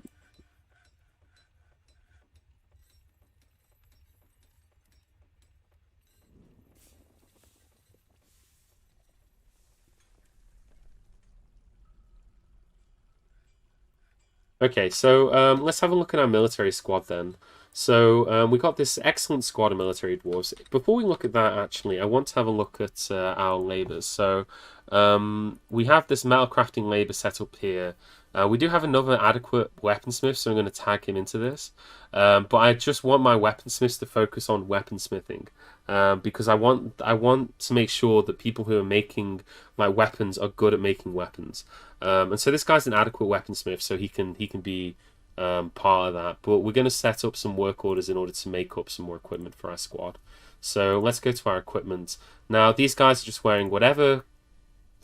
Okay, so let's have a look at our military squad then. So we got this excellent squad of military dwarves. Before we look at that, actually, I want to have a look at our labours. So we have this metal crafting labour set up here. We do have another adequate weaponsmith, so I'm going to tag him into this. But I just want my weaponsmiths to focus on weaponsmithing, because I want to make sure that people who are making like weapons are good at making weapons. And so this guy's an adequate weaponsmith, so he can be part of that. But we're going to set up some work orders in order to make up some more equipment for our squad. So let's go to our equipment. Now these guys are just wearing whatever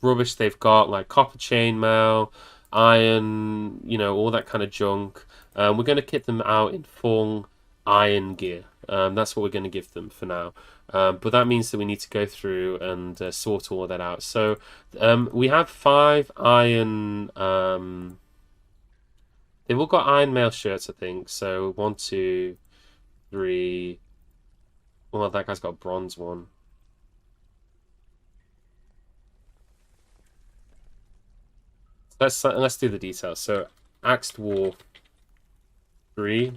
rubbish they've got, like copper chainmail, iron, all that kind of junk. We're going to kit them out in full iron gear. That's what we're going to give them for now. But that means that we need to go through and sort all of that out. So we have 5 iron. They've all got iron mail shirts, I think. So 1, 2, 3. Well, that guy's got a bronze one. Let's do the details. So Axe Dwarf 3.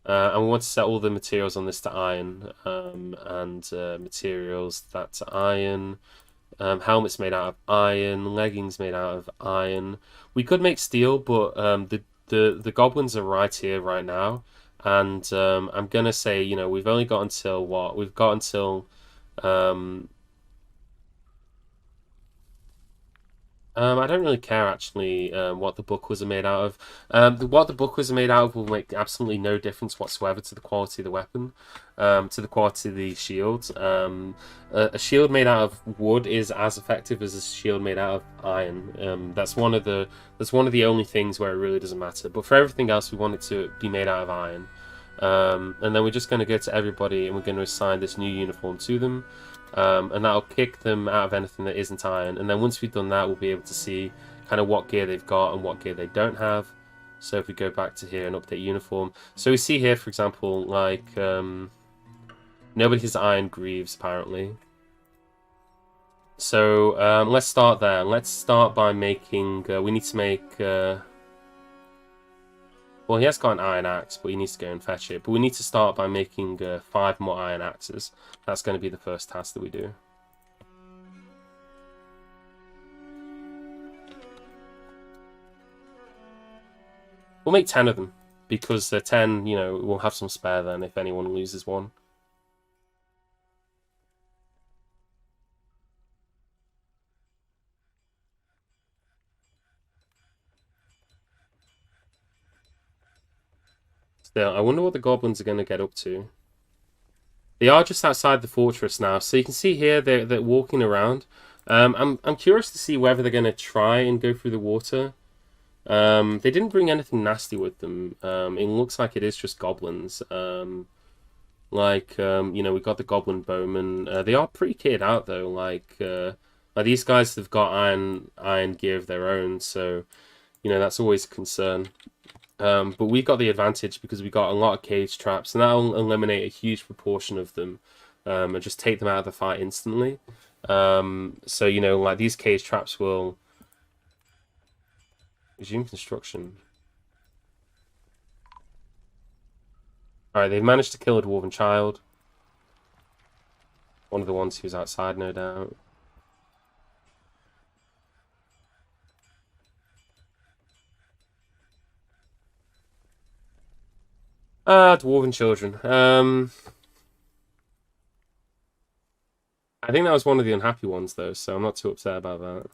And we want to set all the materials on this to iron, and materials that's iron. Helmets made out of iron, leggings made out of iron. We could make steel, but the goblins are right here, right now, and I'm gonna say, we've only got until what? We've got until I don't really care actually what the bucklers are made out of. What the bucklers are made out of will make absolutely no difference whatsoever to the quality of the weapon, to the quality of the shield. A shield made out of wood is as effective as a shield made out of iron. That's one of the only things where it really doesn't matter. But for everything else, we want it to be made out of iron. And then we're just going to go to everybody and we're going to assign this new uniform to them. And that'll kick them out of anything that isn't iron. And then once we've done that, we'll be able to see kind of what gear they've got and what gear they don't have. So if we go back to here and update uniform. So we see here, for example, like nobody has iron greaves, apparently. So let's start there. Let's start by making... we need to make... well, he has got an iron axe, but he needs to go and fetch it. But we need to start by making 5 more iron axes. That's going to be the first task that we do. We'll make 10 of them, because 10, we'll have some spare then if anyone loses one. Still, I wonder what the goblins are going to get up to. They are just outside the fortress now, so you can see here they're walking around. I'm curious to see whether they're going to try and go through the water. They didn't bring anything nasty with them. It looks like it is just goblins. We've got the goblin bowmen. They are pretty kitted out though. Like these guys have got iron gear of their own, so that's always a concern. But we got the advantage because we got a lot of cage traps, and that'll eliminate a huge proportion of them, and just take them out of the fight instantly. So like these cage traps will resume construction. All right, they've managed to kill a dwarven child. One of the ones who's outside, no doubt. Dwarven children. I think that was one of the unhappy ones, though, so I'm not too upset about that.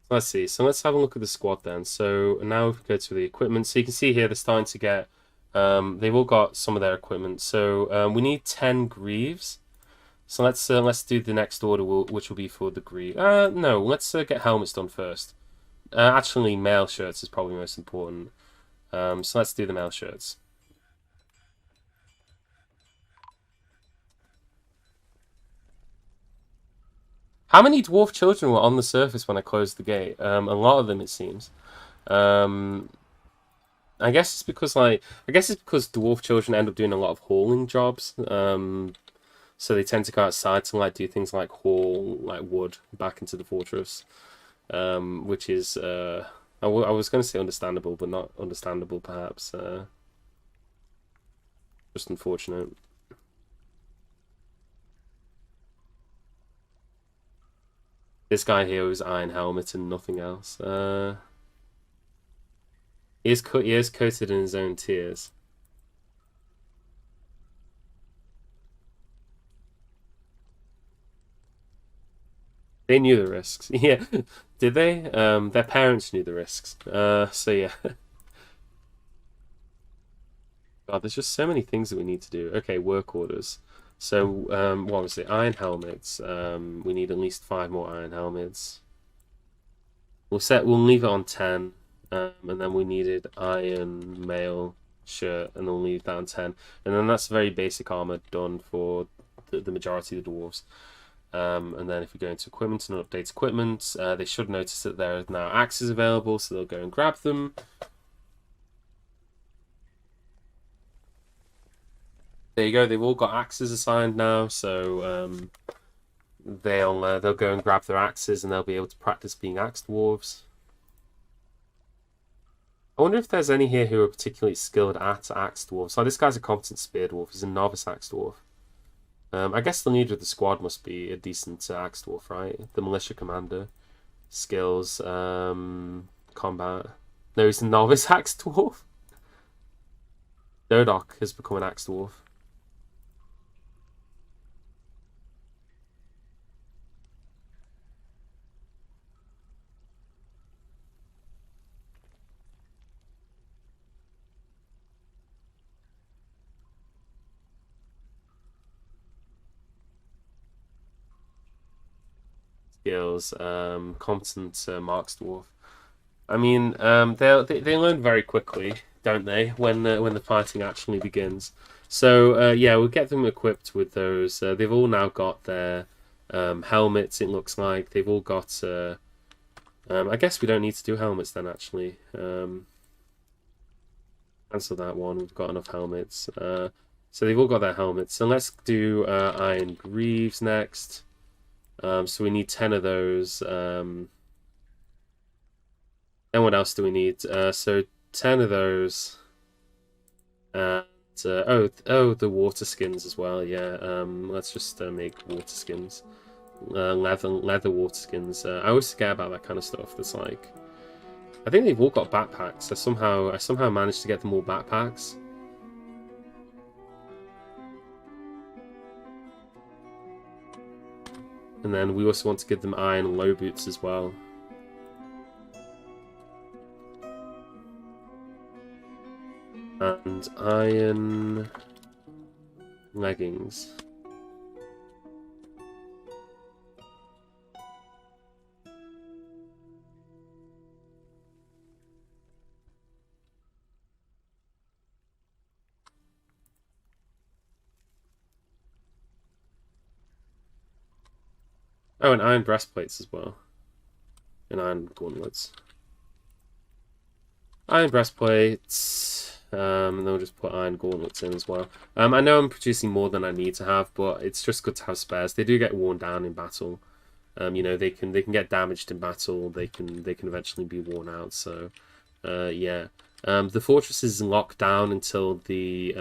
Let's see. So let's have a look at the squad then. So now if we go to the equipment, so you can see here they're starting to get. They've all got some of their equipment. So we need 10 greaves. So let's do the next order, which will be for the greave. No, let's get helmets done first. Actually, mail shirts is probably most important. So let's do the mail shirts. How many dwarf children were on the surface when I closed the gate? A lot of them, it seems. I guess it's because dwarf children end up doing a lot of hauling jobs. So they tend to go outside to like do things like haul like wood back into the fortress, which is I was going to say understandable, but not understandable perhaps. Just unfortunate. This guy here was iron helmet and nothing else. He is coated in his own tears. They knew the risks. Yeah. Did they? Their parents knew the risks. So yeah. God, there's just so many things that we need to do. Okay, work orders. So, what was it? Iron helmets. We need at least 5 more iron helmets. We'll leave it on 10. And then we needed iron mail shirt, and we'll leave that on 10. And then that's very basic armor done for the majority of the dwarves. And then if we go into equipment and update equipment, they should notice that there are now axes available, so they'll go and grab them. There you go. They've all got axes assigned now, so they'll go and grab their axes, and they'll be able to practice being axe dwarves. I wonder if there's any here who are particularly skilled at axe dwarves. So this guy's a competent spear dwarf. He's a novice axe dwarf. I guess the leader of the squad must be a decent axe dwarf, right? The militia commander. Skills, combat. No, he's a novice axe dwarf. Dodok has become an axe dwarf. Skills, competent marks dwarf. I mean, they learn very quickly, don't they? When the fighting actually begins. So yeah, we'll get them equipped with those. They've all now got their helmets. It looks like they've all got. I guess we don't need to do helmets then. Actually, cancel that one. We've got enough helmets. So they've all got their helmets. So let's do iron greaves next. So we need 10 of those. And what else do we need? So 10 of those. And the water skins as well. Yeah. Let's just make water skins. Leather water skins. I always forget about that kind of stuff. That's like, I think they've all got backpacks. I somehow managed to get them all backpacks. And then we also want to give them iron low boots as well. And iron leggings. Oh, and iron breastplates as well. And iron gauntlets. Iron breastplates. And then we'll just put iron gauntlets in as well. I know I'm producing more than I need to have, but it's just good to have spares. They do get worn down in battle. You know, they can get damaged in battle. They can eventually be worn out. So, yeah. The fortress is locked down until the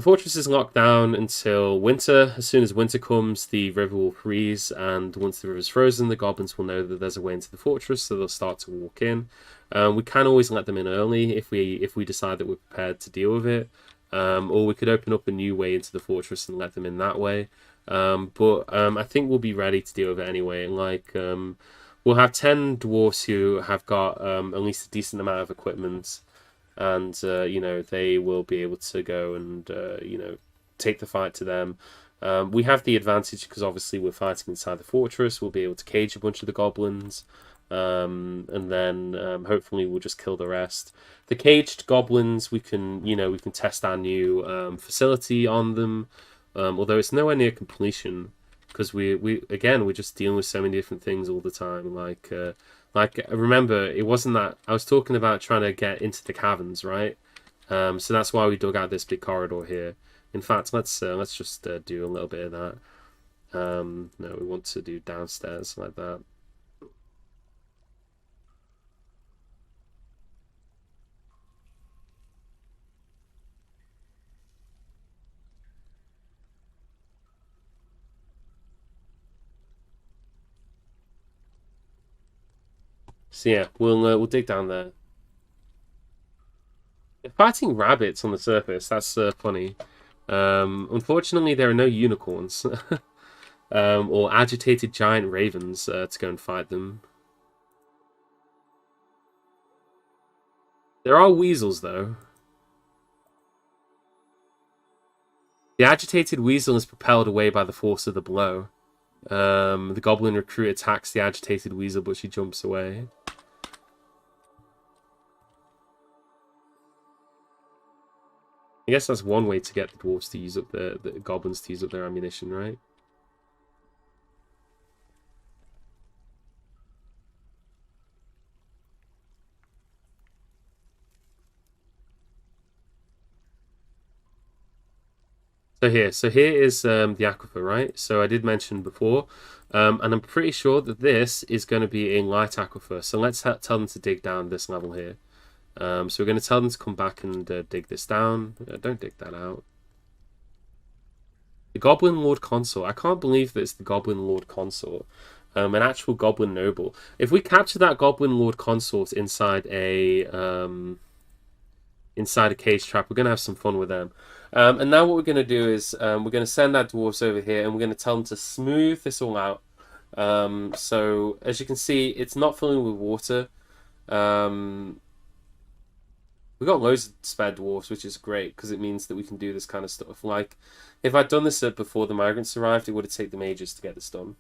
fortress is locked down until winter. As soon as winter comes, the river will freeze, and once the river is frozen, the goblins will know that there's a way into the fortress, so they'll start to walk in. We can always let them in early if we decide that we're prepared to deal with it, or we could open up a new way into the fortress and let them in that way. But I think we'll be ready to deal with it anyway. Like, we'll have 10 dwarfs who have got at least a decent amount of equipment. And, you know, they will be able to go and, you know, take the fight to them. We have the advantage because obviously we're fighting inside the fortress. We'll be able to cage a bunch of the goblins. And then hopefully we'll just kill the rest. The caged goblins, we can test our new facility on them. Although it's nowhere near completion because we're just dealing with so many different things all the time. Like, Like, remember, it wasn't that I was talking about trying to get into the caverns, right? So that's why we dug out this big corridor here. In fact, let's just do a little bit of that. No, we want to do downstairs like that. So yeah, we'll dig down there. They're fighting rabbits on the surface. That's funny. Unfortunately, there are no unicorns or agitated giant ravens to go and fight them. There are weasels though. The agitated weasel is propelled away by the force of the blow. The goblin recruit attacks the agitated weasel, but she jumps away. I guess that's one way to get the dwarves to use up the goblins to use up their ammunition, right? So here is the Aquifer, right? So I did mention before, and I'm pretty sure that this is going to be a light Aquifer. So let's tell them to dig down this level here. So we're going to tell them to come back and dig this down. Don't dig that out. The Goblin Lord Consort. I can't believe that it's the Goblin Lord Consort. An actual Goblin Noble. If we capture that Goblin Lord Consort inside a cage trap, we're going to have some fun with them. And now what we're going to do is we're going to send our dwarves over here and we're going to tell them to smooth this all out. So as you can see, it's not filling with water. We've got loads of spare dwarves, which is great because it means that we can do this kind of stuff. Like, if I'd done this before the migrants arrived, it would have taken them ages to get this done.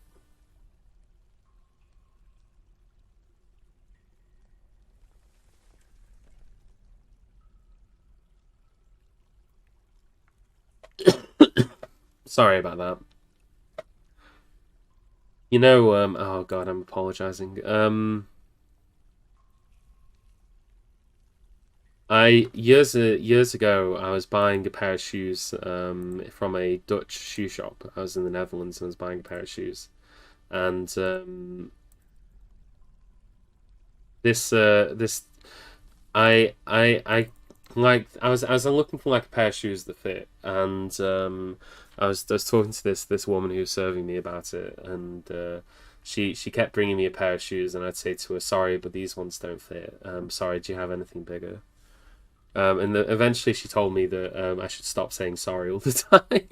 Sorry about that. You know, oh god, I'm apologizing. Years ago I was buying a pair of shoes from a Dutch shoe shop. I was in the Netherlands and I was buying a pair of shoes, and this I like I was looking for like a pair of shoes that fit, and I was talking to this woman who was serving me about it, and she kept bringing me a pair of shoes, and I'd say to her, sorry, but these ones don't fit. Sorry, do you have anything bigger? And eventually she told me that I should stop saying sorry all the time.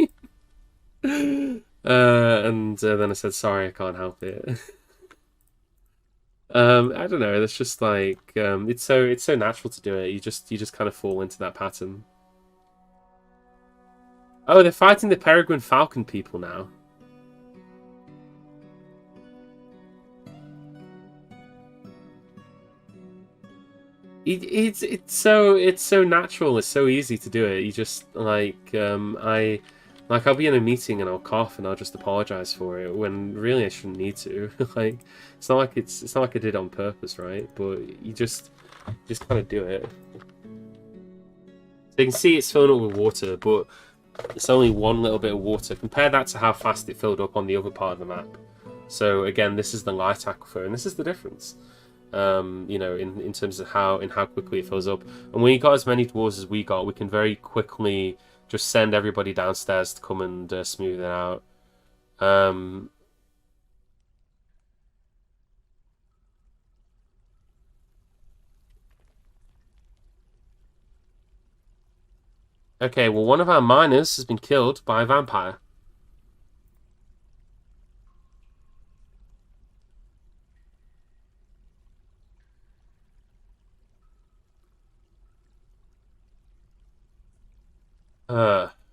And then I said, sorry, I can't help it. I don't know. It's just like it's so natural to do it. You just kind of fall into that pattern. Oh, they're fighting the Peregrine Falcon people now. It's so natural. It's so easy to do it. You just like I'll be in a meeting and I'll cough and I'll just apologize for it when really I shouldn't need to. Like it's not like I did it on purpose, right? But you just kind of do it. So you can see it's filling up with water, but it's only one little bit of water. Compare that to how fast it filled up on the other part of the map. So again, this is the light aquifer, and this is the difference. You know, in terms of how quickly it fills up. And when you got as many dwarves as we got, we can very quickly just send everybody downstairs to come and smooth it out. Okay, well, one of our miners has been killed by a vampire.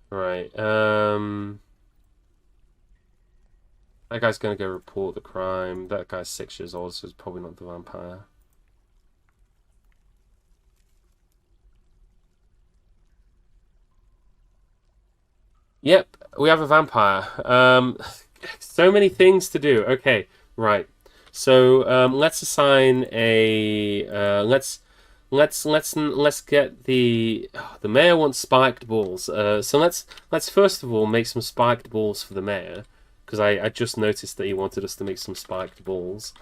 Right. That guy's gonna go report the crime. That guy's 6 years old, so it's probably not the vampire. Yep, we have a vampire. So many things to do. Okay, right. So let's assign a let's get the mayor wants spiked balls. So let's first of all make some spiked balls for the mayor, because I just noticed that he wanted us to make some spiked balls.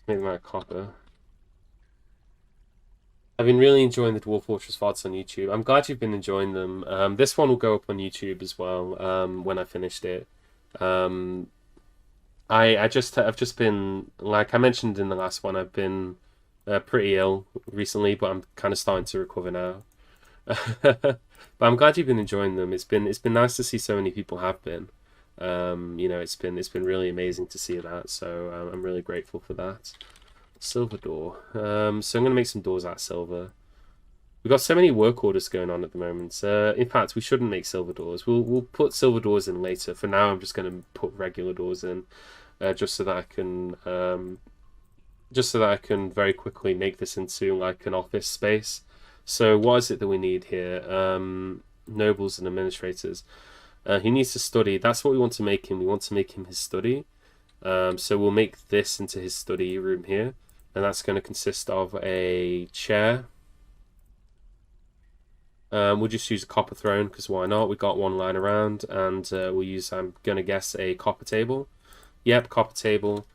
Make them out of copper. I've been really enjoying the Dwarf Fortress VODs on YouTube. I'm glad you've been enjoying them. This one will go up on YouTube as well when I finished it. I've just been, like I mentioned in the last one, I've been pretty ill recently, but I'm kind of starting to recover now. But I'm glad you've been enjoying them. It's been nice to see so many people have been. You know, it's been really amazing to see that. So I'm really grateful for that. Silver door. So I'm gonna make some doors out of silver. We've got so many work orders going on at the moment. In fact, we shouldn't make silver doors. We'll put silver doors in later. For now, I'm just gonna put regular doors in, just so that I can very quickly make this into like an office space. So what is it that we need here? Nobles and administrators. He needs to study. That's what we want to make him. We want to make him his study. So we'll make this into his study room here. And that's going to consist of a chair. We'll just use a copper throne, because why not? We got one lying around. And we'll use, I'm going to guess, a copper table. Yep, copper table.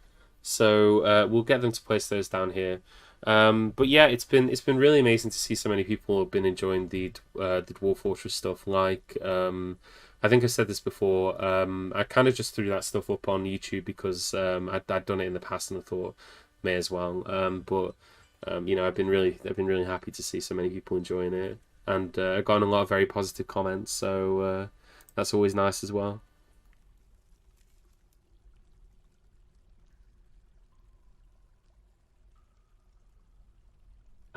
So we'll get them to place those down here. But yeah, it's been really amazing to see so many people have been enjoying the Dwarf Fortress stuff. Like I think I said this before. I kind of just threw that stuff up on YouTube because I'd done it in the past and I thought may as well. But you know, I've been really happy to see so many people enjoying it, and I've gotten a lot of very positive comments. So that's always nice as well.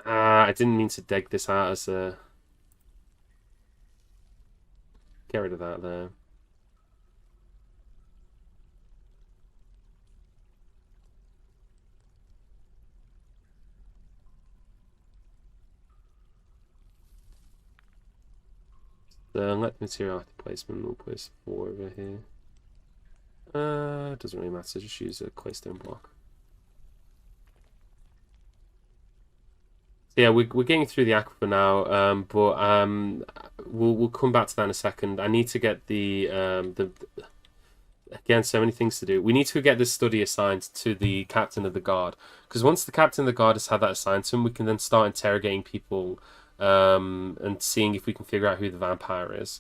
I didn't mean to dig this out as a. Get rid of that there. Let material after placement. We'll place 4 over here. It doesn't really matter. Just use a claystone block. So yeah, we're getting through the Aquifer now, but we'll come back to that in a second. I need to get the again, so many things to do. We need to get this study assigned to the captain of the guard, because once the captain of the guard has had that assigned to him, we can then start interrogating people and seeing if we can figure out who the vampire is.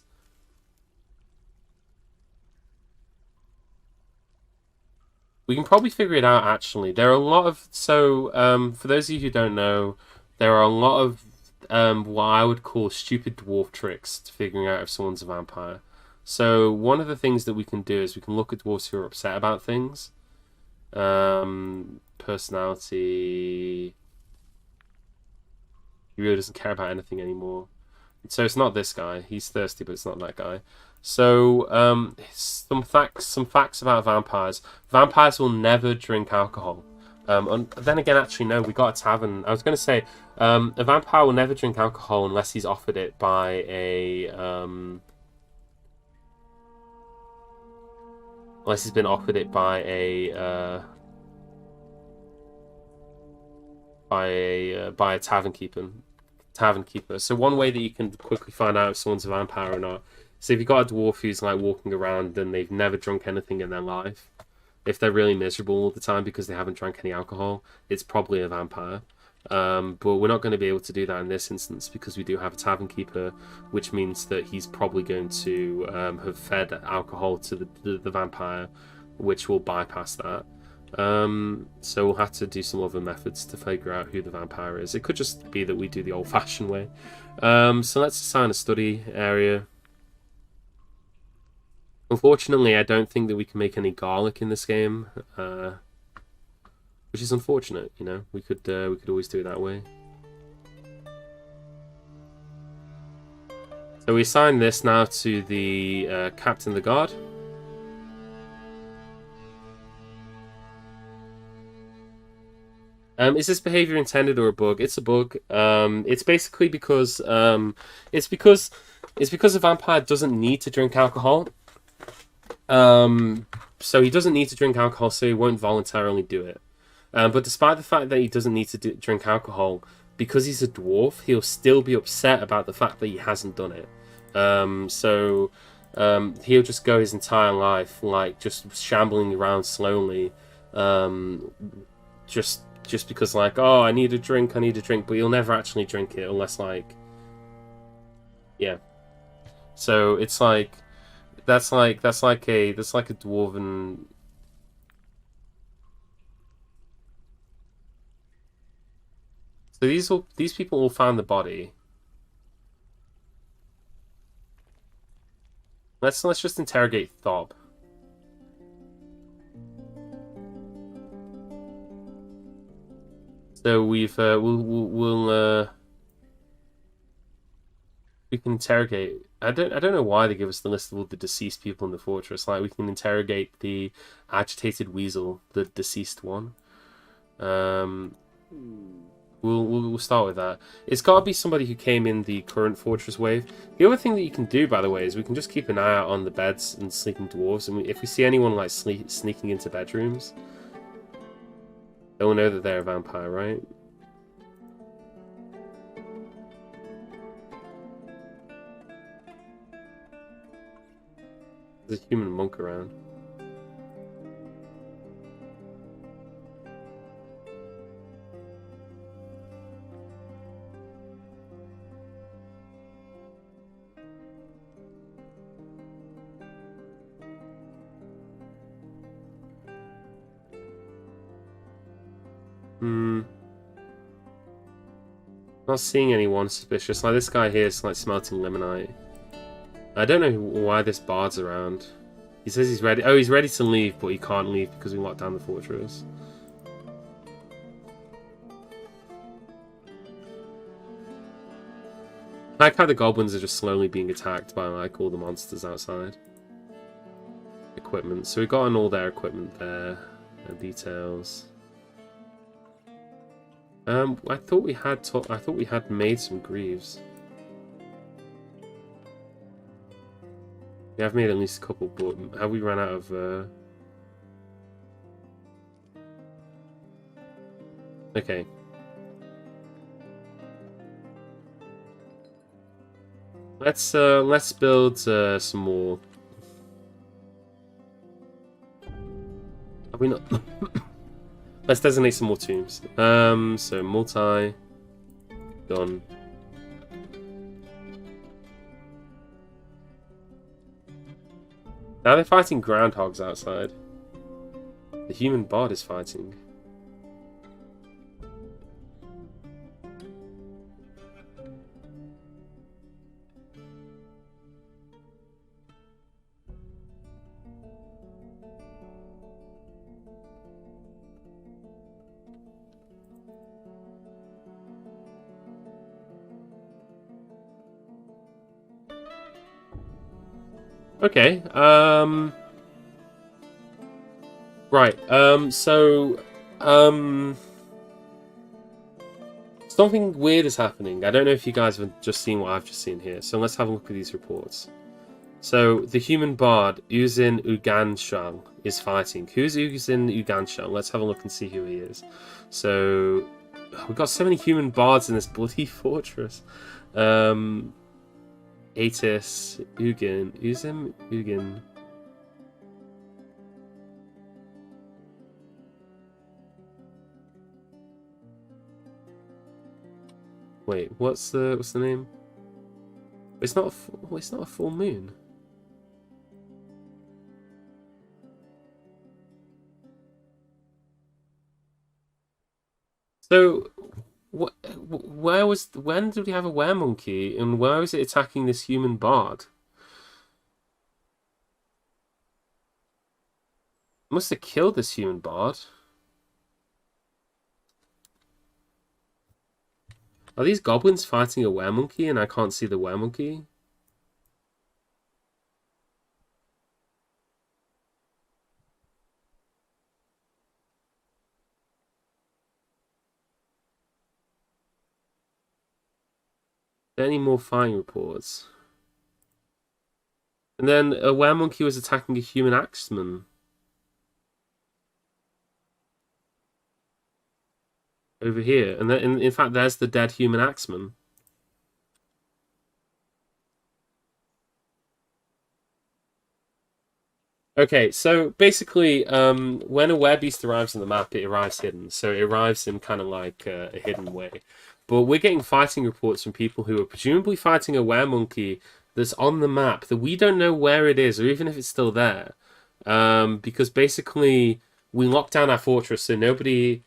We can probably figure it out, actually. There are a lot of... So, for those of you who don't know, there are a lot of what I would call stupid dwarf tricks to figuring out if someone's a vampire. So, one of the things that we can do is we can look at dwarves who are upset about things. Personality... He really doesn't care about anything anymore. So it's not this guy. He's thirsty, but it's not that guy. So some facts about vampires. Vampires will never drink alcohol. And then again, actually, no, we got a tavern. I was going to say a vampire will never drink alcohol unless he's offered it by a unless he's been offered it by a tavern keeper. So one way that you can quickly find out if someone's a vampire or not. So if you've got a dwarf who's like walking around and they've never drunk anything in their life, if they're really miserable all the time because they haven't drank any alcohol, it's probably a vampire. But we're not going to be able to do that in this instance because we do have a tavern keeper, which means that he's probably going to have fed alcohol to the vampire, which will bypass that. So we'll have to do some other methods to figure out who the vampire is. It could just be that we do the old-fashioned way. So let's assign a study area. Unfortunately, I don't think that we can make any garlic in this game, which is unfortunate. You know, we could always do it that way. So we assign this now to the captain of the guard. Is this behavior intended or a bug? It's a bug. It's basically because it's because a vampire doesn't need to drink alcohol. So he doesn't need to drink alcohol, so he won't voluntarily do it. But despite the fact that he doesn't need to drink alcohol, because he's a dwarf, he'll still be upset about the fact that he hasn't done it. He'll just go his entire life like just shambling around slowly, just because like, oh, I need a drink, but he'll never actually drink it unless like, yeah. So it's like that's like a dwarven. So these people all found the body. Let's just interrogate Thob. So we can interrogate. I don't know why they give us the list of all the deceased people in the fortress. Like we can interrogate the agitated weasel, the deceased one. We'll start with that. It's got to be somebody who came in the current fortress wave. The other thing that you can do, by the way, is we can just keep an eye out on the beds and sleeping dwarves, and if we see anyone like sneaking into bedrooms, then we'll know that they're a vampire, right? There's a human monk around. Not seeing anyone suspicious. Like this guy here is like smelting limonite. I don't know why this bard's around. He says he's ready. Oh, he's ready to leave, but he can't leave because we locked down the fortress. I like how the goblins are just slowly being attacked by like all the monsters outside. Equipment. So we've gotten all their equipment there. And details. I thought we had made some greaves. We have made at least a couple, but have we run out of? Okay. Let's build some more. Have we not? Let's designate some more tombs. So multi done. Now they're fighting groundhogs outside. The human bard is fighting. Okay, right, something weird is happening. I don't know if you guys have just seen what I've just seen here, so let's have a look at these reports. So, the human bard, Uzin Uganshal, is fighting. Who's Uzin Uganshal? Let's have a look and see who he is. So, we've got so many human bards in this bloody fortress. Atis, Ugin, Uzim, Ugin. Wait, what's the name? It's not a full moon. So, when did we have a weremonkey, and where is it attacking this human bard? Must have killed this human bard. Are these goblins fighting a weremonkey and I can't see the weremonkey? Any more fighting reports? And then a weremonkey was attacking a human axeman. Over here. And then, in fact, there's the dead human axeman. Okay, so basically, when a werebeast arrives on the map, it arrives hidden. So it arrives in kind of like a hidden way. But we're getting fighting reports from people who are presumably fighting a weremonkey that's on the map that we don't know where it is, or even if it's still there. Because basically, we locked down our fortress, so nobody.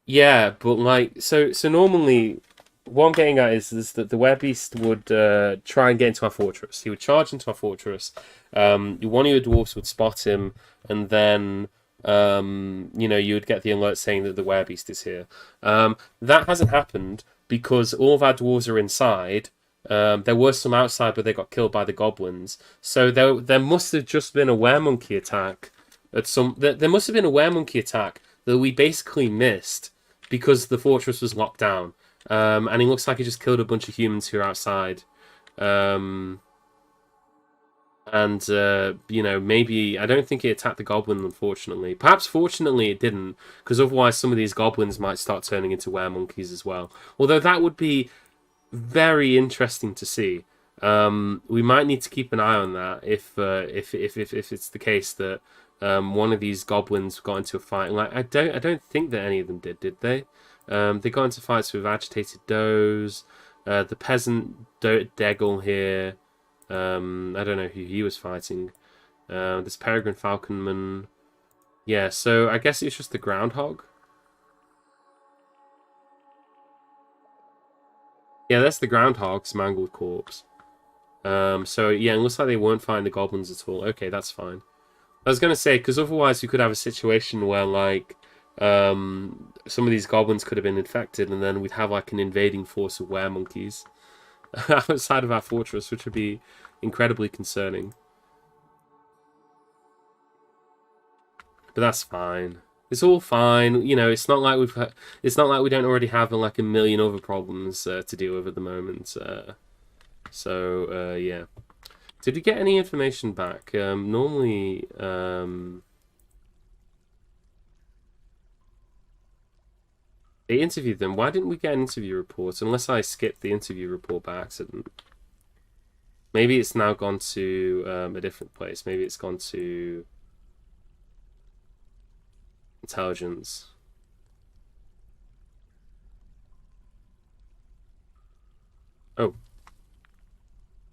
Yeah, but like, so normally, what I'm getting at is that the Werebeast would try and get into our fortress. He would charge into our fortress. One of your dwarves would spot him, and then you would get the alert saying that the Werebeast is here. That hasn't happened because all of our dwarves are inside. There were some outside, but they got killed by the goblins. So there must have just been a weremonkey attack at some. There must have been a weremonkey attack that we basically missed because the fortress was locked down. And it looks like he just killed a bunch of humans who are outside. Maybe I don't think it attacked the goblin, unfortunately. Perhaps fortunately it didn't, because otherwise some of these goblins might start turning into weremonkeys as well. Although that would be very interesting to see. We might need to keep an eye on that if it's the case that one of these goblins got into a fight. Like I don't think that any of them did they? They got into fights with agitated does. The peasant Deggle here. I don't know who he was fighting. This peregrine falconman. Yeah, so I guess it's just the groundhog. Yeah, that's the groundhog's mangled corpse. So yeah, it looks like they weren't fighting the goblins at all. Okay, that's fine. I was gonna say, because otherwise you could have a situation where like some of these goblins could have been infected, and then we'd have like an invading force of weremonkeys outside of our fortress, which would be incredibly concerning. But that's fine. It's all fine. You know, it's not like it's not like we don't already have like a million other problems to deal with at the moment. Yeah. Did we get any information back? Normally, they interviewed them. Why didn't we get an interview report? Unless I skipped the interview report by accident. Maybe it's now gone to a different place. Maybe it's gone to intelligence. Oh.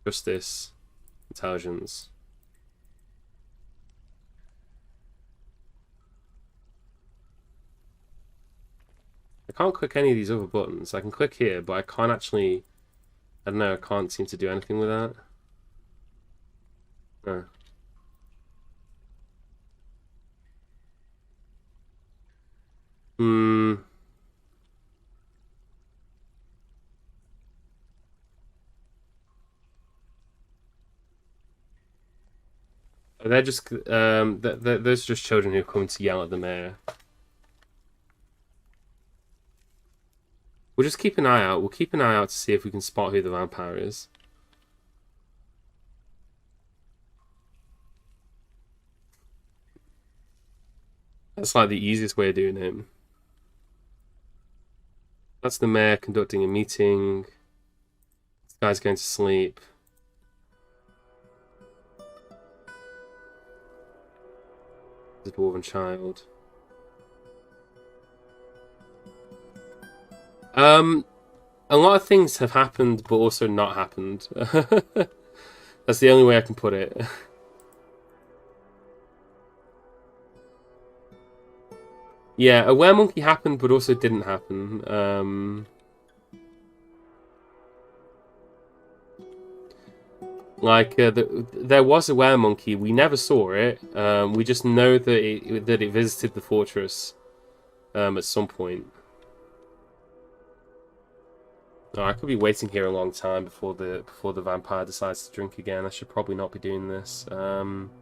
Justice. Intelligence. I can't click any of these other buttons. I can click here, but I can't actually... I don't know, I can't seem to do anything with that. No. Hmm. They're just those are just children who come to yell at the mayor. We'll just keep an eye out. We'll keep an eye out to see if we can spot who the vampire is. That's like the easiest way of doing it. That's the mayor conducting a meeting. This guy's going to sleep. The dwarven child. A lot of things have happened, but also not happened. That's the only way I can put it. Yeah, a weremonkey happened, but also didn't happen. There was a weremonkey. We never saw it. We just know that it visited the fortress at some point. Oh, I could be waiting here a long time before the vampire decides to drink again. I should probably not be doing this. Moments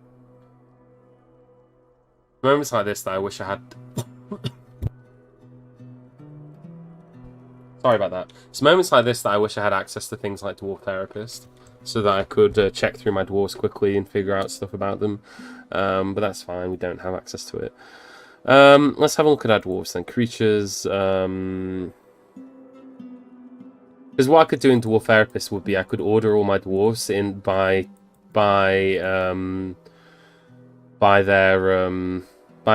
like this that I wish I had. Sorry about that. It's moments like this that I wish I had access to things like Dwarf Therapist, so that I could check through my dwarves quickly and figure out stuff about them. But that's fine, we don't have access to it. Let's have a look at our dwarves then. Creatures. Because what I could do in Dwarf Therapist would be I could order all my dwarves in by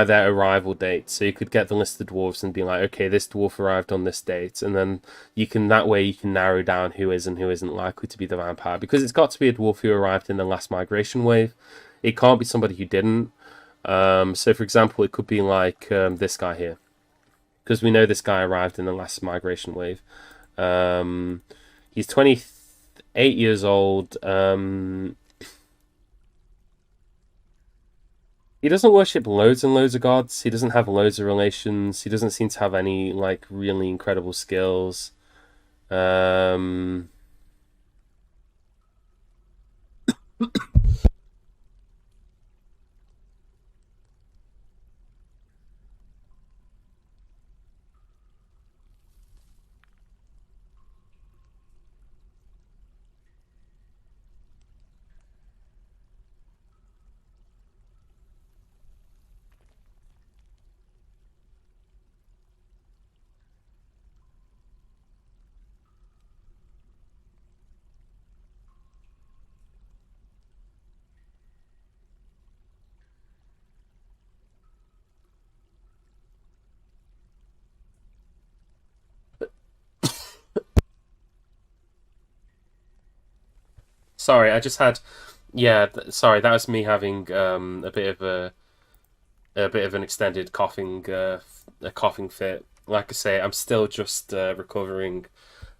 their arrival date. So you could get the list of dwarves and be like, okay, this dwarf arrived on this date, and then you can narrow down who is and who isn't likely to be the vampire, because it's got to be a dwarf who arrived in the last migration wave. It can't be somebody who didn't. So for example, it could be like this guy here, because we know this guy arrived in the last migration wave. He's 28 years old. He doesn't worship loads and loads of gods. He doesn't have loads of relations. He doesn't seem to have any like really incredible skills. Sorry, I just had. Yeah, sorry, that was me having a bit of an extended a coughing fit. Like I say, I'm still just recovering.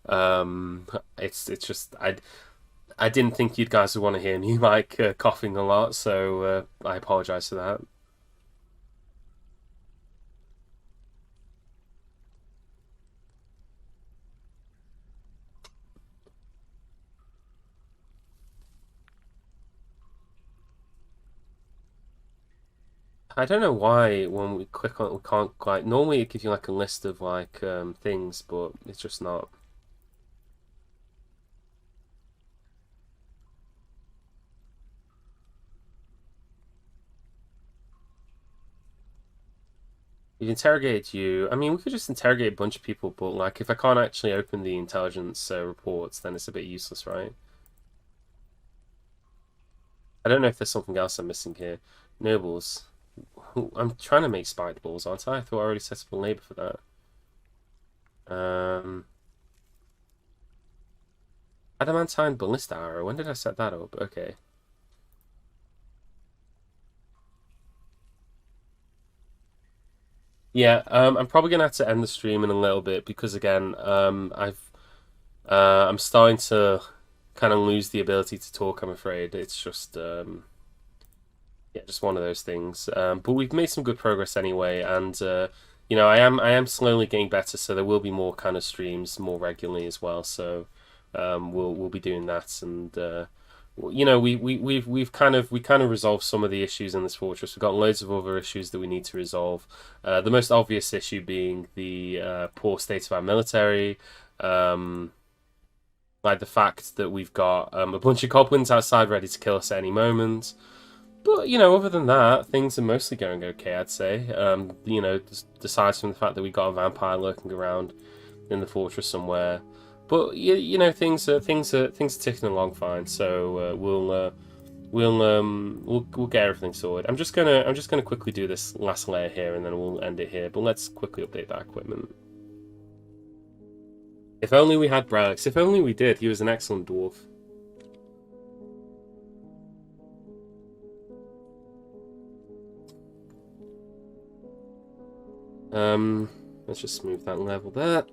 It's just I didn't think you guys would want to hear me like coughing a lot, so I apologize for that. I don't know why when we click on it, we can't like normally it gives you like a list of like things, but it's just not. We've interrogated you. I mean, we could just interrogate a bunch of people, but like if I can't actually open the intelligence reports, then it's a bit useless, right? I don't know if there's something else I'm missing here. Nobles. I'm trying to make spider balls, aren't I? I thought I already set up a labor for that. Adamantine ballista arrow. When did I set that up? Okay. Yeah, I'm probably gonna have to end the stream in a little bit because again, I'm starting to kind of lose the ability to talk. I'm afraid it's just yeah, just one of those things. But we've made some good progress anyway, and you know, I am slowly getting better, so there will be more kind of streams more regularly as well. So we'll be doing that, and you know, we kind of resolved some of the issues in this fortress. We've got loads of other issues that we need to resolve. The most obvious issue being the poor state of our military. Like the fact that we've got a bunch of goblins outside ready to kill us at any moment. But, you know, other than that, things are mostly going okay, I'd say. You know, aside from the fact that we got a vampire lurking around in the fortress somewhere. But, you know, things are ticking along fine. So we'll get everything sorted. I'm just gonna quickly do this last layer here, and then we'll end it here. But let's quickly update that equipment. If only we had Brelix. If only we did. He was an excellent dwarf. Let's just smooth that level there.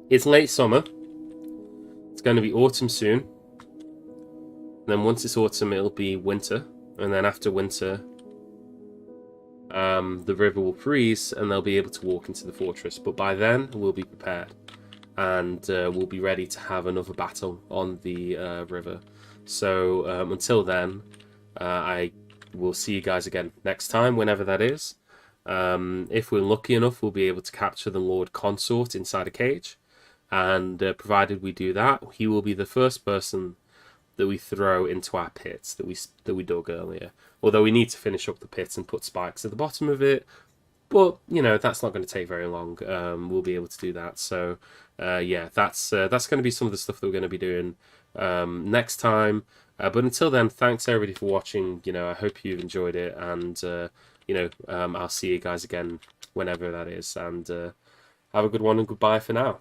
It's late summer. It's going to be autumn soon. And then once it's autumn, it'll be winter. And then after winter, the river will freeze and they'll be able to walk into the fortress. But by then, we'll be prepared. and we'll be ready to have another battle on the river. So until then, I will see you guys again next time, whenever that is. If we're lucky enough, we'll be able to capture the Lord Consort inside a cage, and provided we do that, he will be the first person that we throw into our pits that we dug earlier. Although we need to finish up the pit and put spikes at the bottom of it, but you know that's not going to take very long. We'll be able to do that. So yeah, that's going to be some of the stuff that we're going to be doing next time. But until then, thanks everybody for watching. You know, I hope you've enjoyed it, and you know, I'll see you guys again whenever that is. And have a good one, and goodbye for now.